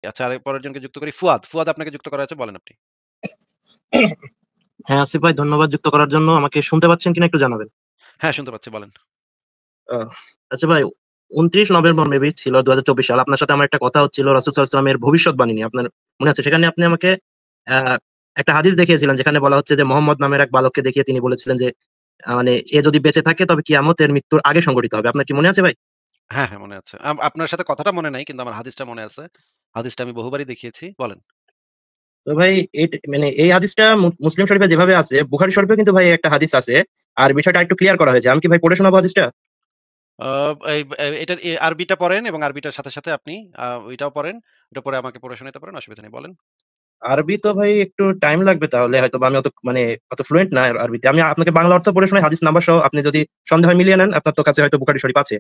আচ্ছা, আর পরের জনকে যুক্ত করি ফুয়াদ। ফুয়াদ আপনাকে যুক্ত করা হয়েছে, বলেন আপনি। হ্যাঁ আসিফ ভাই, ধন্যবাদ যুক্ত করার জন্য। আমাকে শুনতে পাচ্ছেন কিনা একটু জানাবেন। হ্যাঁ, শুনতে পাচ্ছি, বলেন। আহ, আচ্ছা ভাই, 29 নভেম্বর মেবি ছিল 2024 সাল, আপনার সাথে আমার একটা কথা হচ্ছিল রাসূল সাল্লাল্লাহু আলাইহি ওয়াসাল্লামের ভবিষ্যৎবাণী নিয়ে। আপনার মনে আছে? সেখানে আপনি আমাকে আহ, একটা হাদিস দেখিয়েছিলেন, যেখানে বলা হচ্ছে যে মোহাম্মদ নামের এক বালককে দেখিয়ে তিনি বলেছিলেন যে মানে এ যদি বেঁচে থাকে তবে কিয়ামত এর মৃত্যুর আগে সংঘটিত হবে। আপনার কি মনে আছে ভাই? হ্যাঁ, হ্যাঁ, মনে আছে। আপনার সাথে কথাটা মনে নাই, কিন্তু আমার হাদিসটা মনে আছে। হাদিসটা আমি বহুবারই দেখিয়েছি। বলেন। তো ভাই মানে এই হাদিসটা মুসলিম শরীফে যেভাবে আছে, বুখারী শরীফে কিন্তু ভাই একটা হাদিস আছে। আর বিষয়টা একটু ক্লিয়ার করা হয়েছে। আমি কি ভাই পড়ে শোনাবো হাদিসটা? আ এই এটার আরবিটা পড়েন এবং আরবিটার সাথে, সাথে আপনি ওইটাও পড়েন। ওটা পড়ে আমাকে পড়ে শোনাতে পারেন, অসুবিধা নেই। বলেন। আরবি তো ভাই একটু টাইম লাগবে, তাহলে হয়তো বা আমি অত মানে অত ফ্লুয়েন্ট না আরবিতে। আমি আপনাকে বাংলা অর্থ পড়ে শোনাই, হাদিস নাম্বার সহ। আপনি যদি সন্দেহ হয় মিলিয়ে নেন, আপনার তো কাছে হয়তো বুখারী শরীফ আছে।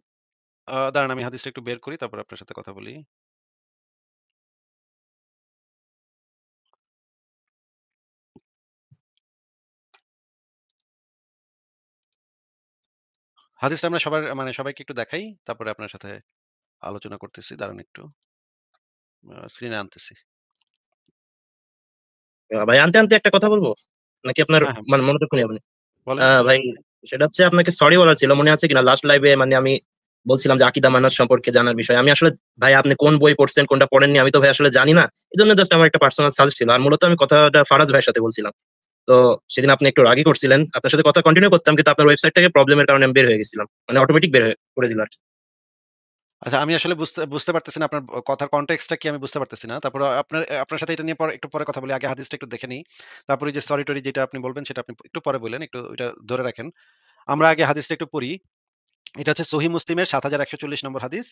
দাঁড়ান, আমি হাদিসটা একটু বের করি, তারপর আপনার সাথে কথা বলি। হাদিসটা আমরা সবার মানে সবাইকে একটু দেখাই, তারপরে আপনার সাথে আলোচনা করতেছি। দাঁড়ান একটু। স্ক্রিনে আনতেছি। ভাই আনতে আনতে একটা কথা বলবো, নাকি আপনার হ্যাঁ, হ্যাঁ, মানে মনোযোগ নেই আপনি? বলেন, ভাই, অসুবিধা নেই। সেটা হচ্ছে আপনাকে সরি বলার ছিল, মনে আছে কিনা লাস্ট লাইভে মানে আমি বলছিলাম যে আকীদা মানাজ সম্পর্কে জানার বিষয়। আমি আসলে ভাই, আপনি কোন বই পড়ছেন কোনটা পড়েননি আমি তো ভাই আসলে জানি না। এই জন্য জাস্ট আমার একটা পার্সোনাল সাজেস্ট ছিল। আর মূলত আমি কথাটা ফারাজ ভাইয়ের সাথে বলছিলাম। তো সেদিন আপনি একটু রাগই করছিলেন, আপনার সাথে কথা কন্টিনিউ করতাম, কিন্তু আপনার ওয়েবসাইট থেকে প্রবলেমের কারণে আমি বের হয়ে গেছিলাম, মানে অটোমেটিক বের হয়ে করে দিল আর কি। আচ্ছা, আমি আসলে বুঝতে বুঝতে পারতেছি না আপনার কথার কনটেক্সটটা কি, আমি বুঝতে পারতেছি না। তারপরে আপনার সাথে এটা নিয়ে পরে একটু পরে কথা বলি। আগে হাদিসটা একটু দেখে নিই। তারপরে ওই যে সরি টরি যেটা আপনি বলবেন সেটা আপনি একটু পরে বললেন। একটু ওইটা ধরে রাখেন। আমরা আগে হাদিসটা একটু পড়ি। এটা হচ্ছে সহিহ মুসলিমের ৭১৪০ নম্বর হাদিস।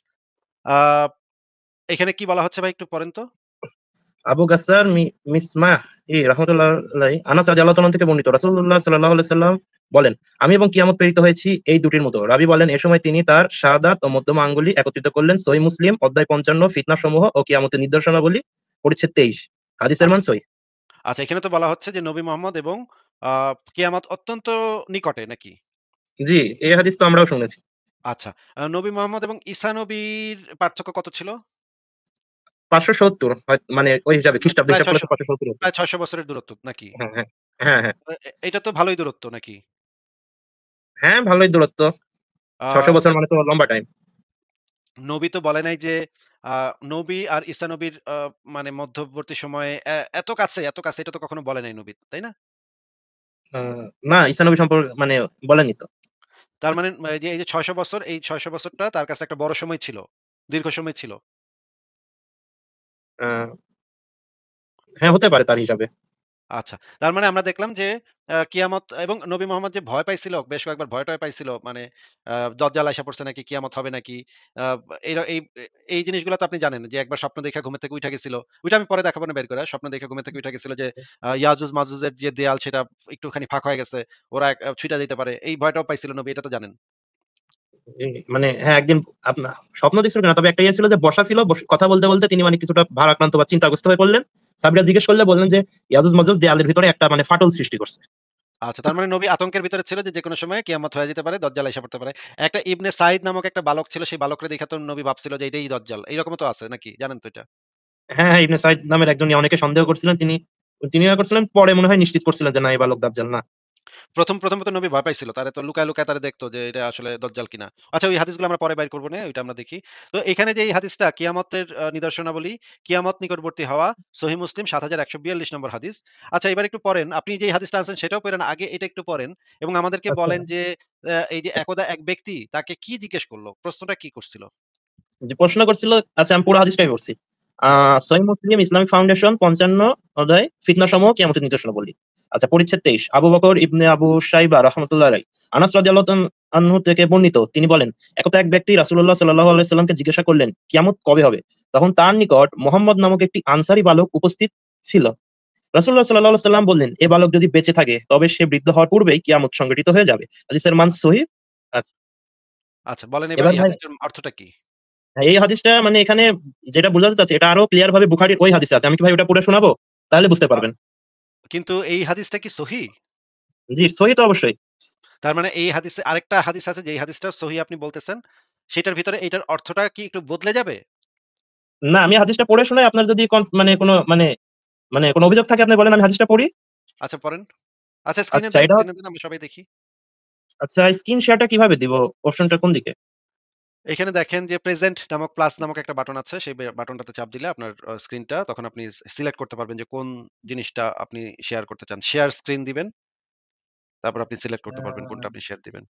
আ এখানে কি বলা হচ্ছে ভাই, একটু পড়েন তো? আবু গাসসার মিসমাহ রাহমাতুল্লাহ আলাইহি আনাস রাদিয়াল্লাহু তাআলা থেকে বর্ণিত, রাসূলুল্লাহ সাল্লাল্লাহু আলাইহি সাল্লাম বলেন, আমি এবং কিয়ামত প্রেরিত হয়েছি এই দুটির মতো। রাবী বলেন, এ সময় তিনি তার শাহাদাত ও মধ্যমা আঙ্গুলি একত্রিত করলেন। সহিহ মুসলিম অধ্যায় 55, ফিতনা সমূহ ও কিয়ামতের নিদর্শনাবলী, পরিচ্ছেদ 23। হাদিসের মান আচ্ছা, সহিহ। আচ্ছা, এখানে তো বলা হচ্ছে যে নবী মুহাম্মদ এবং আ কিয়ামত অত্যন্ত নিকটে নাকি? জি, এই হাদিস তো আমরাও শুনেছি। আচ্ছা। নবী মুহাম্মদ এবং ঈসা নবীর পার্থক্য কত ছিল? 570, মানে ওই হিসাবে খ্রিস্টাব্দ প্রায় হিসাব করলে ৬০০, তো 570 হতো। প্রায় ৬০০ বছরের দূরত্ব নাকি? হ্যাঁ, হ্যাঁ, হ্যাঁ, হ্যাঁ, এটা তো ভালোই দূরত্ব নাকি? হ্যাঁ, ভালোই দূরত্ব। আ 600 বছর মানে তো লম্বা টাইম। নবী তো বলে নাই যে আ নবী আর ঈসা নবীর মানে মধ্যবর্তী সময়ে এত কাছে, এত কাছে, এটা তো কখনো বলে নাই নবী, তাই না? না, ঈসা নবী সম্পর্কে মানে বলেনি তো। তার মানে এই যে ৬০০ বছর, এই ৬০০ বছরটা তার কাছে একটা বড় সময় ছিল। দীর্ঘ সময় ছিল। আহ, হ্যাঁ, হতে পারে তার হিসাবে। আচ্ছা। তার মানে আমরা দেখলাম যে কিয়ামত এবং নবী মোহাম্মদ যে ভয় পাইছিল, বেশ কয়েকবার ভয়-টয় পাইছিল। মানে দাজ্জাল আইসা পড়ছে নাকি, কিয়ামত হবে নাকি। আ এই এই এই জিনিসগুলো তো আপনি জানেন যে একবার স্বপ্ন দেখে ঘুমের থেকে উইঠা গেছিল। ওইটা আমি পরে দেখাবো না বের করে। স্বপ্ন দেখে ঘুমের থেকে উইঠা গেছিল যে ইয়াজুজ মাজুজের যে দেয়াল সেটা একটুখানি ফাঁক হয়ে গেছে। ওরা ছুইটা যাইতে পারে। এই ভয়টাও পাইছিল নবী, এটা তো জানেন। মানে হ্যাঁ, একদিন আপনার স্বপ্ন দেখছিল কিনা, তবে একটা ইয়ে ছিল যে বসা ছিল, কথা বলতে বলতে তিনি মানে কিছুটা ভারাক্রান্ত বা চিন্তাগ্রস্ত হয়ে পড়লেন। সাবিরা জিজ্ঞেস করলে বললেন যে ইয়াজুজ মাজুজ দেয়ালের ভিতরে একটা মানে ফাটল সৃষ্টি করছে। আচ্ছা, তার মানে নবী আতঙ্কের ভিতরে ছিল যে যেকোনো সময় কিয়ামত হয়ে যেতে পারে, দাজ্জাল আইসা পড়তে পারে। একটা ইবনে সাইদ নামক একটা বালক ছিল, সেই বালকরে দেইখা তো নবী ভাবছিল যে এটাই দাজ্জাল। এইরকমও তো আছে নাকি? জানেন তো এটা? হ্যাঁ, হ্যাঁ, ইবনে সাইদ নামের একজন অনেকে সন্দেহ করছিলেন, তিনি তিনি করছিলেন, পরে মনে হয় নিশ্চিত করছিলেন যে না, এই বালক দাজ্জাল না। প্রথম তো নবী ভয় পাইছিল। তারে তো লুকায়, লুকায় তারে দেখতো যে এটা আসলে দাজ্জাল কিনা। আচ্ছা, ওই হাদিসগুলো আমরা পরে বাইর করব নে, ওইটা আমরা দেখি। তো এখানে যে এই হাদিসটা কিয়ামতের নিদর্শনাবলী, কিয়ামত নিকটবর্তী হওয়া, সহিহ মুসলিম ৭১৪২ নম্বর হাদিস। আচ্ছা, এবার একটু পড়েন। আপনি যেই হাদিসটা আনছেন সেটাও পড়েন। আগে এটা একটু পড়েন এবং আমাদেরকে আচ্ছা, বলেন যে এই যে একদা এক ব্যক্তি তাকে কি জিজ্ঞেস করল? প্রশ্নটা কি করছিল? যে প্রশ্ন করছিল, আচ্ছা আমি পুরো হাদিসটাই পড়ছি। সহিহ মুসলিম ইসলামিক ফাউন্ডেশন 55 অধ্যায়, ফিতনা সমূহ কিয়ামতের নিদর্শন বলি। আচ্ছা, পরিচ্ছেদ 23। আবু বকর ইবনে আবু শাইবা রাহমাতুল্লাহ আলাইহি আনাস রাদিয়াল্লাহু আনহু থেকে বর্ণিত, তিনি বলেন, একদা এক ব্যক্তি রাসূলুল্লাহ সাল্লাল্লাহু আলাইহি সাল্লামকে জিজ্ঞাসা করলেন, কিয়ামত কবে হবে? তখন তার নিকট মুহাম্মদ নামক একটি আনসারী বালক উপস্থিত ছিল। রাসূলুল্লাহ সাল্লাল্লাহু আলাইহি সাল্লাম বললেন, এ বালক যদি বেঁচে থাকে তবে সে বৃদ্ধ হওয়ার পূর্বেই কিয়ামত সংঘটিত হয়ে যাবে। হাদিসের মান সহিহ। আচ্ছা, আচ্ছা, বলেন এবার এবার এই ভাই, হাদিসটার অর্থটা কি? হ্যাঁ, এই হাদিসটা মানে এখানে যেটা বোঝাতে চাচ্ছে, এটা আরো ক্লিয়ার ভাবে বুখারীর ওই হাদিসে আছে। আমি কি ভাই ওটা পড়ে শোনাবো? তাহলে বুঝতে আ পারবেন। কিন্তু এই হাদিসটা কি সহিহ? জি, সহিহ তো অবশ্যই। তার মানে এই হাদিসে আরেকটা হাদিস আছে, যেই হাদিসটা সহিহ আপনি বলতেছেন, সেটার ভিতরে এইটার অর্থটা কি একটু বদলে যাবে? না, আমি হাদিসটা পড়ে শোনাই, আপনার যদি মানে কোনো কোনো অভিযোগ থাকে আপনি বলেন, আমি হাদিসটা পড়ি। আচ্ছা পড়েন। আচ্ছা স্ক্রিনে আচ্ছা দেন, এটা স্ক্রিনে দেন আমরা সবাই দেখি। আচ্ছা, স্ক্রিন শেয়ারটা কিভাবে দিব? অপশনটা কোন দিকে? এখানে দেখেন যে প্রেজেন্ট নামক প্লাস নামক একটা বাটন আছে। সেই বাটনটাতে চাপ দিলে আপনার স্ক্রিনটা তখন আপনি সিলেক্ট করতে পারবেন যে কোন জিনিসটা আপনি শেয়ার করতে চান। শেয়ার স্ক্রিন দিবেন। তারপর আপনি সিলেক্ট করতে পারবেন কোনটা আপনি শেয়ার দিবেন।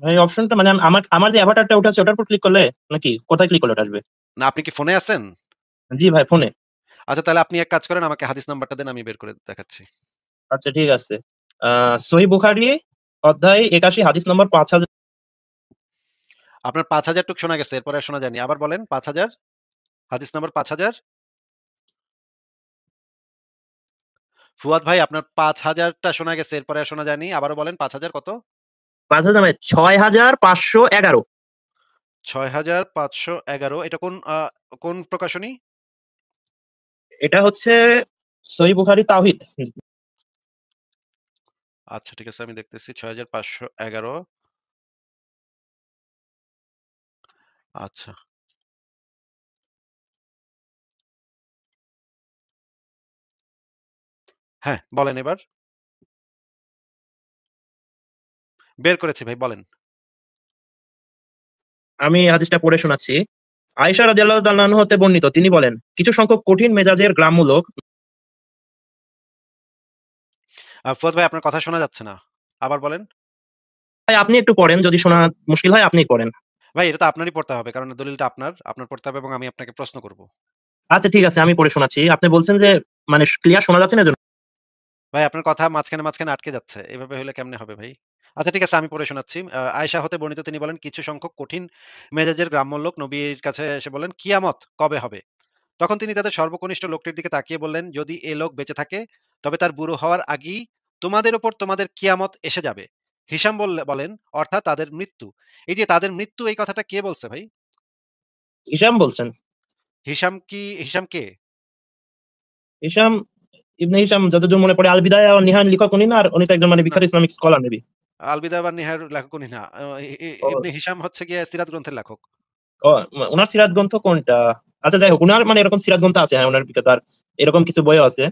এই অপশনটা মানে আমার আমার যে অ্যাভাটারটা ওঠা আছে ওটার উপর ক্লিক করলে নাকি কোথায় ক্লিক করলে ওটা আসবে? না আপনি কি ফোনে আছেন? জি ভাই, ফোনে। আচ্ছা তাহলে আপনি এক কাজ করেন আমাকে হাদিস নাম্বারটা দেন আমি বের করে দেখাচ্ছি। আচ্ছা ঠিক আছে। সহিহ বুখারী অধ্যায় ৮১ হাদিস নম্বর ৫,০০০। আপনার ৫,০০০ টুক শোনা গেছে। এরপরে আর শোনা যায়নি। আবার বলেন ৫,০০০ হাদিস নাম্বার ৫,০০০ ফুয়াদ ভাই আপনার ৫,০০০ টা শোনা গেছে। এরপরে আর শোনা যায়নি। আবারও বলেন ৫,০০০ কত? ৫,০০০ মানে ৬,৫১১। ৬,৫১১ এটা কোন প্রকাশনী? এটা হচ্ছে সহিহ বুখারী তাওহীদ। আচ্ছা ঠিক আছে আমি দেখতেছি ৬,৫১১ আচ্ছা। হ্যাঁ, বলেন এবার। বের করেছি ভাই বলেন। আমি হাদিসটা পড়ে শোনাচ্ছি। আয়েশা রাদিয়াল্লাহু তাআলা আনহা হতে বর্ণিত, তিনি বলেন, কিছু সংখ্যক কঠিন মেজাজের গ্রাম্য লোক। ফুয়াদ ভাই আপনার কথা শোনা যাচ্ছে না। আবার বলেন। ভাই আপনি একটু পড়েন, যদি শোনা মুশকিল হয় আপনিই পড়েন। ভাই এটা তো আপনারই পড়তে হবে। কারণ দলিলটা আপনার পড়তে হবে এবং আমি আপনাকে প্রশ্ন করব। আচ্ছা ঠিক আছে, আমি পড়ে শোনাচ্ছি। আপনি বলছেন যে ক্লিয়ার শোনা যাচ্ছে না এজন্য। ভাই আপনার কথা মাঝখানে আটকে যাচ্ছে। এভাবে হলে কেমনে হবে ভাই? আচ্ছা ঠিক আছে আমি পড়ে শোনাচ্ছি। আয়েশা হতে বর্ণিত তিনি বলেন, কিছু সংখ্যক কঠিন মেজাজের গ্রাম্য লোক নবীর কাছে এসে বললেন, "কিয়ামত কবে হবে?" তখন তিনি তাদের সর্বকনিষ্ঠ লোকটির দিকে তাকিয়ে বললেন, "যদি এ লোক বেঁচে থাকে, তবে তার বুড়ো হওয়ার আগেই তোমাদের উপর তোমাদের কিয়ামত এসে যাবে।" হিশাম বলেন, "অর্থাৎ তাদের মৃত্যু।" এই যে তাদের মৃত্যু এই কথাটা কে বলছে ভাই? হিশাম বলছেন। হিশাম কে? হিশাম ইবনে হিশাম যতদূর মনে পড়ে আল বিদায়া ওয়ান নিহায়া লেখক উনি না? আর উনি তো একজন না, বিখ্যাত ইসলামিক স্কলার মেবি। আল বিদায়া ওয়ান নিহায়ার লেখক উনি না। ও, ইবনে হিশাম হচ্ছে গিয়ে সিরাত গ্রন্থের লেখক। ও উনার সিরাত গ্রন্থ কোনটা? আচ্ছা যাই হোক, উনার এরকম সিরাত গ্রন্থ আছে, হ্যাঁ উনার বিখ্যাত, আর এরকম কিছু বইও আছে।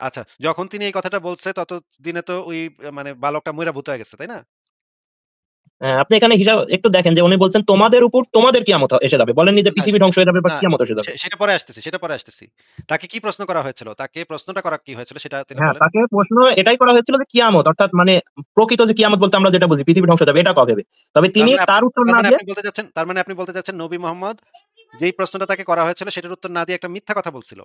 আচ্ছা, যখন তিনি এই কথাটা বলছে ততদিনে তো ওই মানে বালকটা মইরা ভূত হয়ে গেছে, তাই না? আপনি এখানে হিসাব একটু দেখেন যে উনি বলছেন তোমাদের উপর তোমাদের কিয়ামত এসে যাবে, বলেননি যে না, পৃথিবী ধ্বংস হয়ে যাবে বা না কিয়ামত এসে যাবে। সেটা পরে আসতেছি। তাকে কি প্রশ্ন করা হয়েছিল? তাকে প্রশ্নটা করা কি হয়েছিল সেটা তাহলে হ্যাঁ, বলেন। তাকে প্রশ্ন এটাই করা হয়েছিল যে কিয়ামত অর্থাৎ প্রকৃত যে কিয়ামত বলতে আমরা যেটা বুঝি পৃথিবী ধ্বংস হয়ে যাবে, এটা কবে হবে? তবে তিনি তার উত্তর না দিয়ে তার মানে আপনি বলতে চাচ্ছেন নবী মোহাম্মদ যেই প্রশ্নটা তাকে করা হয়েছিল সেটার উত্তর না দিয়ে একটা মিথ্যা কথা বলছিল।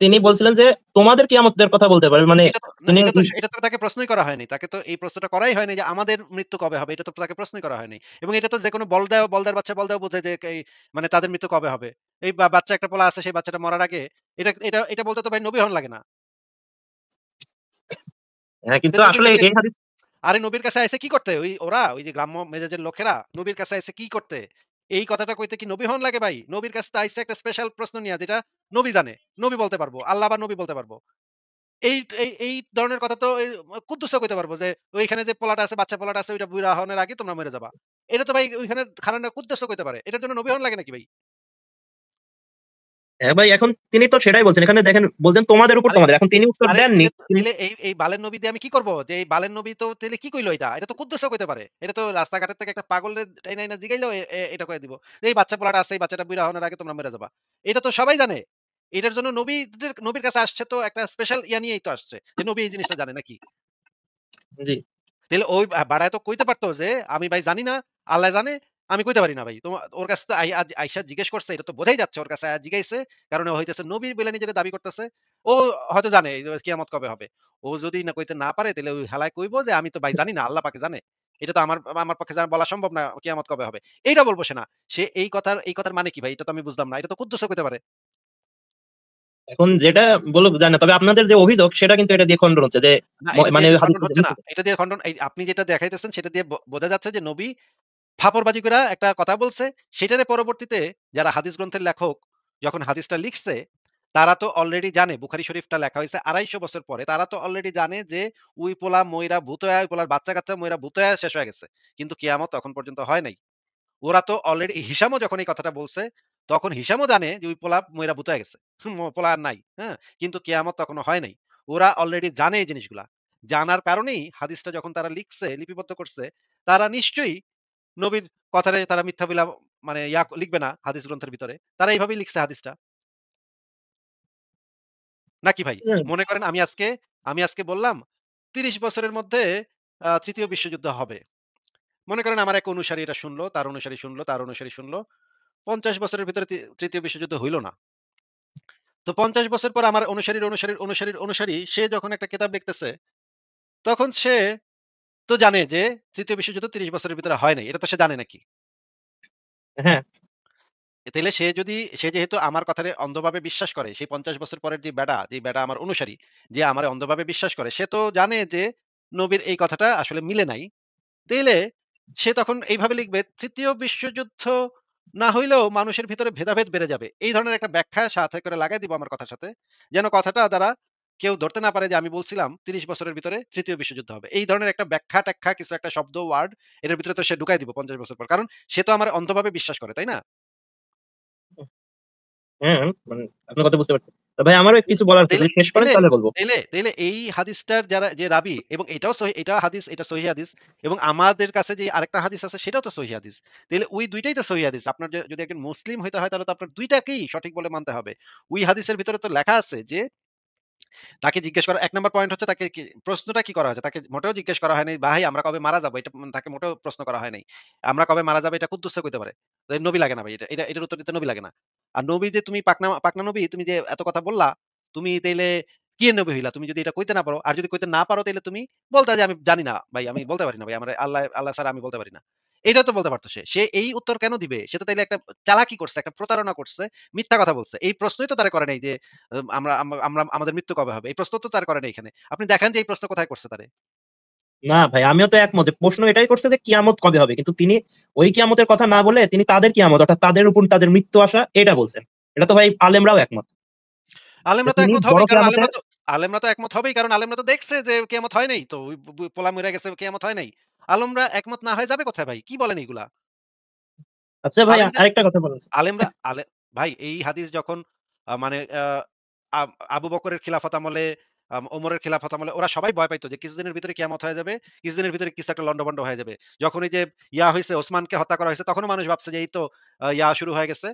তিনি বলছিলেন যে তোমাদের কিয়ামতের কথা বলতে পারবে, এটা তো না তিনি এটা তো তাকে প্রশ্নই করা হয়নি। তাকে তো এই প্রশ্নটা করাই হয়নি যে আমাদের মৃত্যু কবে হবে? এটা তো তাকে প্রশ্নই করা হয়নি। এবং এটা তো যেকোনো বলদার বাচ্চা বলদাও বোঝে যে মানে তাদের মৃত্যু কবে হবে। এই বাচ্চা একটা পোলা আছে সেই বাচ্চাটা মরার আগে এটা বলতে তো ভাই নবী হন লাগে না। হ্যাঁ, কিন্তু নবী আসলে হইতে এই হাদিস আরে নবীর কাছে আইছে কি করতে? ওই যে গ্রাম্য মেজাজের লোকেরা নবীর কাছে আইছে কি করতে? এই কথাটা কইতে কি নবী হন লাগে ভাই? নবীর কাছে তো আইছে একটা স্পেশাল প্রশ্ন নিয়া যেটা নবী জানে। নবী বলতে পারবো। আল্লাহ বা নবী বলতে পারবো। এই ধরনের কথা তো কুদ্দুসও কইতে পারবো যে ওইখানে যে পোলাটা আছে, বাচ্চা পোলাটা আছে ওইটা বুইড়া হওয়ার আগে তোমরা মরে যাবা। এটা তো ভাই ওইখানে খানানা কুদ্দুসও কইতে পারে। এটার জন্য নবী হন লাগে নাকি ভাই? হ্যাঁ ভাই, এখন তিনি তো সেটাই বলছেন, এখানে দেখেন বলছেন তোমাদের উপর আরে তোমাদের, এখন তিনি উত্তর আরে দেননি তাইলে তিনি। তাইলে এই বালের নবী দিয়ে আমি কি করব? যে এই বালের নবী তো তাইলে কি কইলো এটা? এটা তো কুদ্দুসও কইতে পারে। এটা তো রাস্তাঘাটের থেকে একটা পাগলের টাইনা আইনা জিগাইলেও এটা কইয়া দিব। যে এই বাচ্চা পোলাটা আছে এই বাচ্চাটা বুইড়া হওয়ার আগে তোমরা মরে যাবা। এটা তো সবাই জানে। এটার জন্য নবীর কাছে আসছে তো একটা স্পেশাল নিয়েই তো আসছে। যে নবী এই জিনিসটা জানে নাকি? জি। তাইলে ওই বাড়ায় তো কইতে পারতো যে, "আমি ভাই জানি না, আল্লাহ জানে, আমি কইতে পারি না ভাই।" ওর কাছে তো আইসা জিজ্ঞেস করছে, এটা তো বোঝাই যাচ্ছে ওর কাছে আয়া জিগাইছে। কারণ ও হইতেছে নবী বইলা নিজেরে দাবি করতেছে। ও হয়তো জানে এই যে কিয়ামত কবে হবে। ও যদি না কইতে না পারে তাইলে ওই হালায় কইবো যে, "আমি তো ভাই জানি না, আল্লাহ পাকে জানে। এটা তো আমার পক্ষে বলা সম্ভব না কিয়ামত কবে হবে।" এইটা বলব সে না। সে এই কথার মানে কি ভাই? এটা তো আমি বুঝলাম না। এটা তো কুদ্দুসও কইতে পারে। এখন যেটা বলব জানি না। তবে আপনাদের যে অভিযোগ সেটা কিন্তু এটা দিয়ে খণ্ডন হচ্ছে যে না এটা দিয়ে হাদিস খণ্ডন হচ্ছে না। এটা দিয়ে খণ্ডন আপনি যেটা দেখাইতেছেন সেটা দিয়ে বোঝা যাচ্ছে যে নবী ফাপড়বাজি কইরা একটা কথা বলছে, সেটারে পরবর্তীতে যারা হাদিস গ্রন্থের লেখক যখন হাদিসটা লিখছে, তারা তো অলরেডি জানে বুখারী শরীফটা লেখা হইছে ২৫০ বছর পরে। তারা তো অলরেডি জানে যে ওই পোলা মইরা ভূত হইয়া, ওই পোলার বাচ্চা-কাচ্চা মইরা ভূত হইয়া শেষ হয়ে গেছে। কিন্তু কিয়ামত তখন পর্যন্ত হয় নাই। ওরা তো অলরেডি হিশামও যখন এই কথাটা বলছে, তখন হিশামও জানে যে ওই পোলা মইরা ভূত হয়ে গেছে। পোলা আর নাই। হ্যাঁ? কিন্তু কিয়ামত তখনো হয় নাই। ওরা অলরেডি জানে এই জিনিসগুলা। জানার কারণেই হাদিসটা যখন তারা লিখছে, লিপিবদ্ধ করছে, তারা নিশ্চয়ই নবীর কথারে তারা মিথ্যা বিলা মানে লিখবে না হাদিস গ্রন্থের ভিতরে। তারা এইভাবেই লিখছে হাদিসটা। নাকি ভাই? হুম, মনে করেন আমি আজকে বললাম ৩০ বছরের মধ্যে ৩য় বিশ্বযুদ্ধ হবে। মনে করেন আমার এক অনুসারী এটা শুনলো, তার অনুসারী শুনলো, তার অনুসারী শুনলো। ৫০ বছরের ভিতরে ৩য় বিশ্বযুদ্ধ হইল না। তো ৫০ বছর পর আমার অনুসারী সে যখন একটা কেতাব লিখতেছে, তখন সে তো জানে যে ৩য় বিশ্বযুদ্ধ ৩০ বছরের ভিতরে হয় নাই। এটা তো সে জানে নাকি? হ্যাঁ, তাইলে সে যেহেতু আমার কথারে অন্ধভাবে বিশ্বাস করে, সেই ৫০ বছর পরের যে বেডা আমার অনুসারী, যে আমারে অন্ধভাবে বিশ্বাস করে, সে তো জানে যে নবীর এই কথাটা আসলে মিলে নাই। তাইলে সে তখন এইভাবে লিখবে, ৩য় বিশ্বযুদ্ধ না হইলেও মানুষের ভিতরে ভেদাভেদ বেড়ে যাবে। এই ধরনের একটা ব্যাখ্যা সাথে করে লাগায় দিব আমার কথার সাথে। যেন কথাটা দ্বারা কেউ ধরতে না পারে যে আমি বলছিলাম ৩০ বছরের ভিতরে ৩য় বিশ্বযুদ্ধ হবে। এই ধরনের একটা ব্যাখ্যা-ট্যাখ্যা কিছু একটা শব্দ, ওয়ার্ড এটার ভিতরে তো সে ঢুকায় দিব ৫০ বছর পর। কারণ সে তো আমার অন্ধভাবে বিশ্বাস করে, তাই না? হ্যাঁ, মানে আপনার কথা বুঝতে পারছি। তো ভাই আমারও কিছু বলার আছে। তাইলে যদি শেষ করেন তাইলে তাহলে বলব। তাইলে এই হাদিসটার যারা যে রাবি এবং এটাও এটা হাদিস, এটা সহিহ হাদিস এবং আমাদের কাছে যে আরেকটা হাদিস আছে সেটাও তো সহিহ হাদিস। তাইলে ওই ২ টাই তো সহিহ হাদিস। আপনার যদি একজন মুসলিম হইতে হয় তাহলে তো আপনার ২ টাকেই সঠিক বলে মানতে হবে। ওই হাদিসের ভিতরে তো লেখা আছে যে তাকে জিজ্ঞেস করা ১ নাম্বার পয়েন্ট হচ্ছে তাকে প্রশ্নটা কি করা হয়েছে? তাকে মোটেও জিজ্ঞেস করা হয়নি, "ভাই আমরা কবে মারা যাবো?" এটা তাকে মোটেও প্রশ্ন করা হয় নাই। "আমরা কবে মারা যাবো?" এটা কুদ্দুস কইতে পারে। তো নবী লাগে না ভাই এটার উত্তর দিতে নবী লাগে না। আর নবী যে তুমি পাকনা পাকনা নবী, তুমি যে এত কথা বললা, তুমি তাইলে কি এর নবী হইলা? তুমি যদি এটা কইতে না পারো, আর যদি কইতে না পারো তাইলে তুমি বলতা যে, "আমি জানি না ভাই, আমি বলতে পারি না ভাই। আমার আল্লাহ ছাড়া আমি বলতে পারি না।" এটাও তো বলতে পারত সে। সে এই উত্তর কেন দিবে? সে তো তাইলে একটা চালাকি করছে, একটা প্রতারণা করছে, মিথ্যা কথা বলছে। এই প্রশ্নই তো তারা করে নাই যে আমরা আম আমরা আমাদের মৃত্যু কবে হবে? এই প্রশ্ন তো তার করে নাই এখানে। আপনি দেখান যে এই প্রশ্ন কোথায় করছে তারে? না ভাই আমিও তো একমত যে প্রশ্ন এটাই করছে যে কিয়ামত কবে হবে। কিন্তু তিনি ওই কিয়ামতের কথা না বলে তিনি তাদের কিয়ামত অর্থাৎ তাদের উপর তাদের মৃত্যু আসা এটা বলছেন। এটা তো ভাই আলেমরাও একমত। যে আলেমরা তো তিনি একমত বড় হবেই। কারণ কিয়ামতের আলেমরা তো একমত হবেই। কারণ আলেমরা তো দেখছে যে কিয়ামত হয় নাই তো। ওই পোলা মইরা গেছে, কিয়ামত হয় নাই। আলেমরা একমত না হয়ে যাবে কোথায় ভাই? কি বলেন এগুলা? আচ্ছা ভাই আলেমদের আরেকটা কথা বলেন। আলেমরা আলে ভাই এই হাদিস যখন মানে আবু বকরের খিলাফত আমলে, ওমরের খিলাফত আমলে ওরা সবাই ভয় পাইত যে কিছুদিনের ভিতরে কিয়ামত হয়ে যাবে। কিছুদিনের ভিতরে কিছু একটা লন্ডভন্ড হয়ে যাবে। যখন এই যে হইছে, ওসমানকে হত্যা করা হয়েছে, তখনও মানুষ ভাবছে যে এই তো শুরু হয়ে গেছে।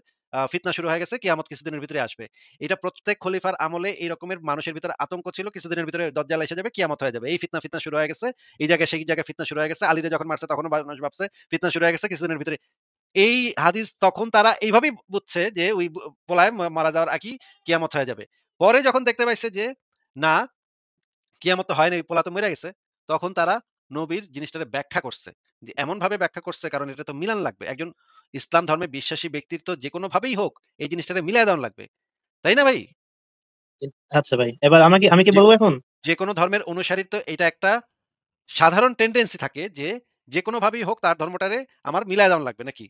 ফিতনা শুরু হয়ে গেছে। কিয়ামত কিছুদিনের ভিতরে আসবে। এটা প্রত্যেক খলিফার আমলে এই রকমের মানুষের ভিতরে আতঙ্ক ছিল। কিছুদিনের ভিতরে দাজ্জাল এসে যাবে, কিয়ামত হয়ে যাবে। এই ফিতনা শুরু হয়ে গেছে। এই জায়গায় সেই জায়গায় ফিতনা শুরু হয়ে গেছে। আলীরে যখন মারছে তখনও মানুষ ভাবছে ফিতনা শুরু হয়ে গেছে কিছুদিনের ভিতরে। এই হাদিস তখন তারা এইভাবেই বুঝছে যে ওই পোলায় মারা যাওয়ার আগেই কিয়ামত হয়ে যাবে। পরে যখন দেখতে পাইছে যে না, কিয়ামত তো হয় নাই, পোলা তো মইরা গেছে। তখন তারা নবীর জিনিসটারে ব্যাখ্যা করছে। যে এমনভাবে ব্যাখ্যা করছে কারণ এটা তো মিলান লাগবে। একজন ইসলাম ধর্মে বিশ্বাসী ব্যক্তির তো যেকোনোভাবেই হোক এই জিনিসটারে মিলায় দেওয়ান লাগবে। তাই না ভাই? আচ্ছা ভাই। এবার আমি কি যে বলবো এখন? যেকোনো ধর্মের অনুসারীর তো এটা একটা সাধারণ টেনডেন্সি থাকে যে যেকোনোভাবেই হোক তার ধর্মটারে আমার মিলায় দেওয়ান লাগবে নাকি?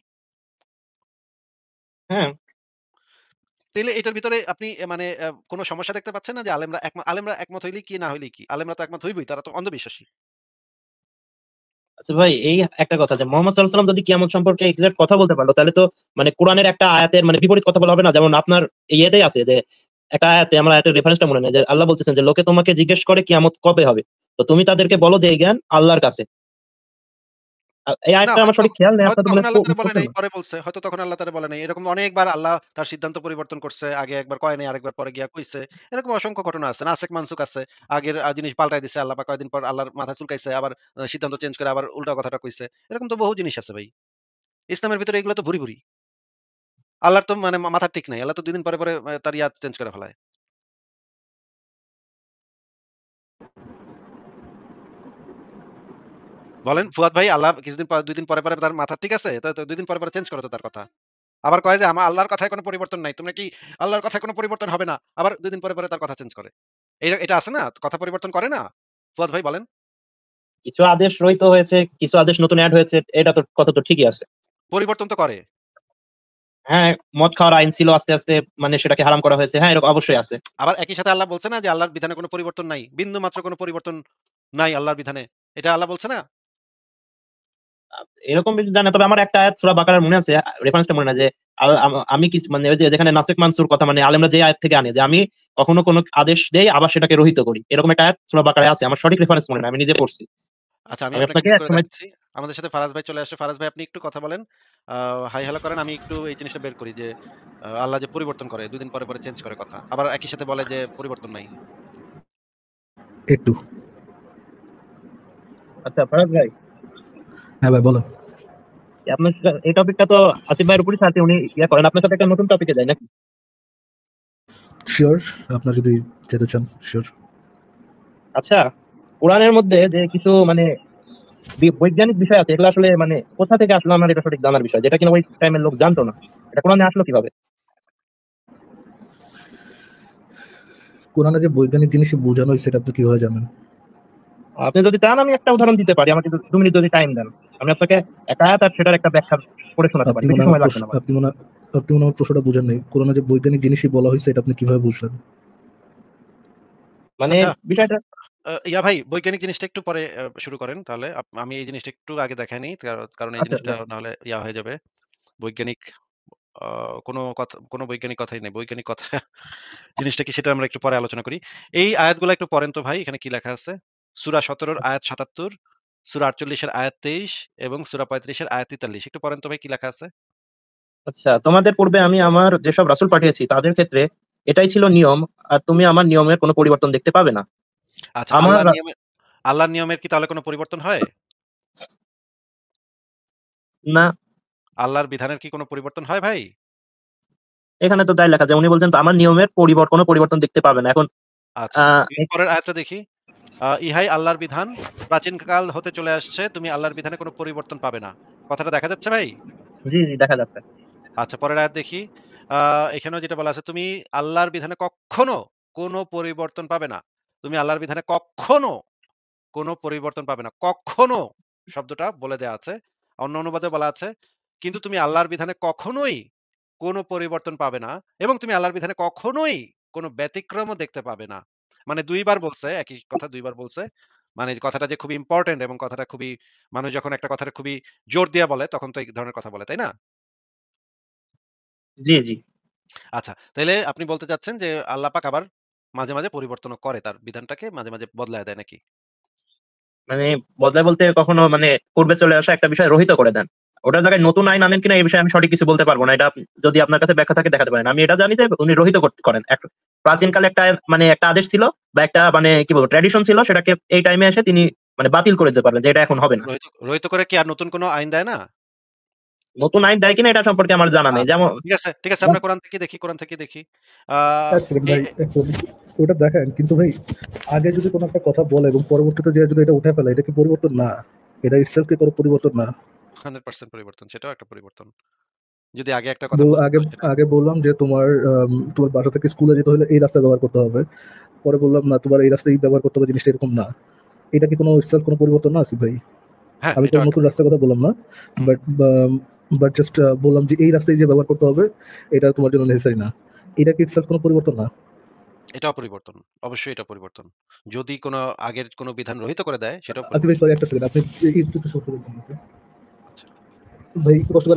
হ্যাঁ, তাইলে এটার ভিতরে আপনি মানে কোন সমস্যা দেখতে পাচ্ছেন না যে আলেমরা একমত হইলেই কি না হইলেই কি? আলেমরা তো একমত হইবই। তারা তো অন্ধবিশ্বাসী। আচ্ছা ভাই এই একটা কথা যে মোহাম্মদ সাল্লাল্লাহু আলাইহি ওয়াসাল্লাম যদি কিয়ামত সম্পর্কে এক্সাক্ট কথা বলতে পারলো তাহলে তো মানে কোরআনের একটা আয়াতের মানে বিপরীত কথা বলা হবে না। যেমন আপনার ইয়েতেই আছে যে একটা আয়াতে আমরা আয়াতের রেফারেন্সটা মনে নেই যে আল্লাহ বলতেছেন যে লোকে তোমাকে জিজ্ঞেস করে কিয়ামত কবে হবে। তো তুমি তাদেরকে বলো যে এই জ্ঞান আল্লাহর কাছে। এই না আয়াতটা আমার হয়তো সঠিক খেয়াল নেই। হয়তো আপনার তখন মনে আল্লাহ তাআলা বলে পড়ছে নাই, না? পরে বলছে। হয়তো তখন আল্লাহ তাআলা বলে নাই। এরকম অনেকবার আল্লাহ তার সিদ্ধান্ত পরিবর্তন করছে। আগে একবার কয় নাই, আরেকবার পরে গিয়া কইছে। এরকম অসংখ্য ঘটনা আছে। নাসেখ মানসুখ আছে। আগের জিনিস পাল্টায় দিছে। আল্লাহ পাক কয়েকদিন পর আল্লাহর মাথা চুলকাইছে। আবার সিদ্ধান্ত চেঞ্জ করে আবার উল্টা কথাটা কইছে। এরকম তো বহু জিনিস আছে ভাই। ইসলামের ভিতরে এগুলো তো ভুরি। আল্লাহর তো মানে মাথার ঠিক নাই। আল্লাহ তো ২ দিন পরে তার চেঞ্জ করে ফেলায়। বলেন ফুয়াদ ভাই, আল্লাহ কিছুদিন ২ দিন পরে তার মাথা ঠিক আছে? তো ২ দিন পরে চেঞ্জ করে তো তার কথা। আবার কয় যে আল্লাহর কথায় কোন পরিবর্তন নাই। তোমরা কি আল্লাহর কথায় কোন পরিবর্তন হবে না? আবার ২ দিন পরে তার কথা চেঞ্জ করে। এটা আছে না? কথা পরিবর্তন করে না? ফুয়াদ ভাই বলেন। কিছু আদেশ রহিত হয়েছে, কিছু আদেশ নতুন এড হয়েছে। এটা তো কথা তো ঠিকই আছে। পরিবর্তন তো করে। হ্যাঁ, মদ খাওয়ার আইন ছিল আস্তে মানে সেটাকে হারাম করা হয়েছে। হ্যাঁ, এরকম অবশ্যই আছে। আবার একই সাথে আল্লাহ বলছে না যে আল্লাহর বিধানে কোন পরিবর্তন নাই। বিন্দু মাত্র কোন পরিবর্তন নাই আল্লাহর বিধানে। এটা আল্লাহ বলছে না? আ এরকম কিছু জানি না। তবে আমার একটা আয়াত সূরা বাকারার মনে আছে। রেফারেন্সটা মনে নাই যে আমি মানে ওই যে যেখানে নাসিখ মানসুর কথা মানে আলেমরা যে আয়াত থেকে আনে যে আমি কখনো কোনো আদেশ দেই আবার সেটাকে রহিত করি। এরকম একটা আয়াত সূরা বাকারায় আছে। আমার সঠিক রেফারেন্স মনে নাই। আমি নিজে পড়ছি। আচ্ছা, আমি আমি আপনাকে আপনাকে বের করে একসময় দেখাচ্ছি। আমাদের সাথে ফারাজ ভাই চলে আসছে। ফারাজ ভাই আপনি একটু কথা বলেন। আ হাই হ্যালো করেন। আমি একটু এই জিনিসটা বের করি যে আল্লাহ যে পরিবর্তন করে ২ দিন পরে, পরে চেঞ্জ করে কথা। আবার একই সাথে বলে যে পরিবর্তন নাই। একটু। আচ্ছা ফারাজ ভাই, হ্যাঁ ভাই বলেন। আপনার এই টপিকটা তো আসিফ ভাইয়ের উপরই ছাড়তে উনি করেন। আপনার সাথে একটা নতুন টপিকে যাই নাকি? শিওর, আপনার যদি যেতে চান শিওর। আচ্ছা, কোরআনের মধ্যে যে কিছু মানে বৈজ্ঞানিক বিষয় আছে এগুলো আসলে মানে কোথা থেকে আসলো আমার এটা সঠিক জানার বিষয়। যেটা কিনা ওই টাইমের লোক জানতো না। এটা কোরআনে আসলো কিভাবে? কোরআনে যে বৈজ্ঞানিক জিনিস বোঝানো হয়েছে সেটা আপনি কিভাবে জানেন? আপনি যদি চান আমি একটা উদাহরণ দিতে পারি। আমাকে ২ মিনিট যদি টাইম দেন। আমি আপনাকে একটা আয়াত আর সেটার একটা ব্যাখ্যা করে শোনাতে পারি। আপনি বেশি মনে হয় সময় লাগবে না আমার। আপনি মনে হয় আমার প্রশ্নটা বুঝেন নাই। কোরআনে যে বৈজ্ঞানিক জিনিসই বলা হয়েছে এটা আপনি কিভাবে বুঝলেন? মানে আচ্ছা, বিষয়টা ইয়া ভাই বৈজ্ঞানিক জিনিসটা একটু পরে শুরু করেন তাহলে। আমি এই জিনিসটা একটু আগে দেখাই নিই। কারণ এই আচ্ছা জিনিসটা যান। না হলে ইয়া হয়ে যাবে। বৈজ্ঞানিক আ কোনো বৈজ্ঞানিক কথাই নেই। বৈজ্ঞানিক কথা জিনিসটা কি সেটা আমরা একটু পরে আলোচনা করি। এই আয়াতগুলা একটু পড়েন তো ভাই। এখানে কি লেখা আছে? সূরা ১৭ র আয়াত ৭৭, সূরা ৪৮ এর আয়াত ২৩ এবং সূরা ৩৫ এর আয়াত ৪৩। একটু পড়েন তো ভাই কি লেখা আছে? আচ্ছা, তোমাদের পূর্বে আমি আমার যেসব রাসূল পাঠিয়েছি তাদের ক্ষেত্রে এটাই ছিল নিয়ম। আর তুমি আমার নিয়মের কোনো পরিবর্তন দেখতে পাবে না। আচ্ছা, আমার আল্লাহর নিয়মের কি তাহলে কোনো পরিবর্তন হয়? না, আল্লাহর বিধানের কি কোনো পরিবর্তন হয় ভাই? এখানে তো তাই লেখা যায়। উনি বলছেন তো আমার নিয়মের কোনো পরিবর্তন দেখতে পাবে না। এখন আচ্ছা, আ এরপরের আয়াতটা দেখি। ইহাই আল্লাহর বিধান, প্রাচীনকাল হতে চলে আসছে। তুমি আল্লাহর বিধানে কোনো পরিবর্তন পাবে না। কথাটা দেখা যাচ্ছে ভাই? জি, জি দেখা যাচ্ছে। আচ্ছা, পরের আয়াত দেখি। আ এখানেও যেটা বলা আছে, তুমি আল্লাহর বিধানে কক্ষনো কোনো পরিবর্তন পাবে না। তুমি আল্লাহর বিধানে কক্ষনো কোনো পরিবর্তন পাবে না। কক্ষনো শব্দটা বলে দেয়া আছে। অন্য অনুবাদে বলা আছে, কিন্তু তুমি আল্লাহর বিধানে কখনোই কোনো পরিবর্তন পাবে না এবং তুমি আল্লাহর বিধানে কখনোই কোনো ব্যতিক্রমও দেখতে পাবে না। মানে ২ বার বলছে, একই কথা ২ বার বলছে। মানে কথাটা যে খুবই ইম্পোর্টেন্ট এবং কথাটা খুবই মানুষ যখন একটা কথাটা খুবই জোর দিয়ে বলে তখন তো এই ধরনের কথা বলে, তাই না? জি, জি। আচ্ছা, তাইলে আপনি বলতে চাচ্ছেন যে আল্লাহ পাক আবার মাঝে, মাঝে পরিবর্তনও করে তার বিধানটাকে মাঝে, মাঝে বদলায় দেয় নাকি? মানে বদলায় বলতে কখনো মানে পূর্বে চলে আসা একটা বিষয় রহিত করে দেন। ওটার জায়গায় নতুন আইন আনেন কিনা এই বিষয়ে আমি সঠিক কিছু বলতে পারব না। এটা যদি আপনার কাছে ব্যাখ্যা থাকে দেখাতে পারেন। আমি এটা জানি যে উনি রহিত করেন। প্রাচীনকালে একটা মানে একটা আদেশ ছিল বা একটা মানে কি বলবো ট্র্যাডিশন ছিল সেটাকে এই টাইমে এসে তিনি মানে বাতিল করে দিতে পারবেন যে এটা এখন হবে না। রহিত রহিত করে কি আর নতুন কোনো আইন দেয় না? নতুন আইন দেয় কিনা এটা সম্পর্কে আমার জানা নেই। আচ্ছা, যেমন ঠিক আছে, ঠিক আছে। আমরা কোরআন থেকে দেখি। আ এক সেকেন্ড এ ভাই, এ এক সেকেন্ড। ওটা দেখেন কিন্তু ভাই, আগে যদি কোনো একটা কথা বলে এবং পরবর্তীতে যে যদি এটা উঠে ফেলে এটা কি পরিবর্তন না? এটা ইটসেলফ কি কোনো পরিবর্তন না? 100% পরিবর্তন। সেটাও একটা পরিবর্তন। যদি আগে একটা কথা বলছে আগে তো সেটা আগে বললাম যে তোমার বাসা থেকে স্কুলে যেতে হলে এই রাস্তা ব্যবহার করতে হবে। পরে বললাম না তোমার এই রাস্তায় ব্যবহার করতে হবে, জিনিসটা এরকম না। এটা কি কোনো ইটসেলফ কোনো পরিবর্তন না আসিফ ভাই? হ্যাঁ, আমি কোনো এটাও একটা নতুন রাস্তার কথা বললাম না। হুম, বাট বাট জাস্ট বললাম যে এই রাস্তায় যে ব্যবহার করতে হবে এটা তোমার জন্য নেসেসারি না। এটা কি ইটসেলফ কোনো পরিবর্তন না? এটাও পরিবর্তন। অবশ্যই এটা পরিবর্তন। যদি কোনো আগের কোনো বিধান রহিত করে দেয় সেটাও আসিফ ভাই পরিবর্তন। সরি একটা সেকেন্ড, আপনি একটু ছোট করে বলুন তো। আচ্ছা। ভাই একটু কষ্ট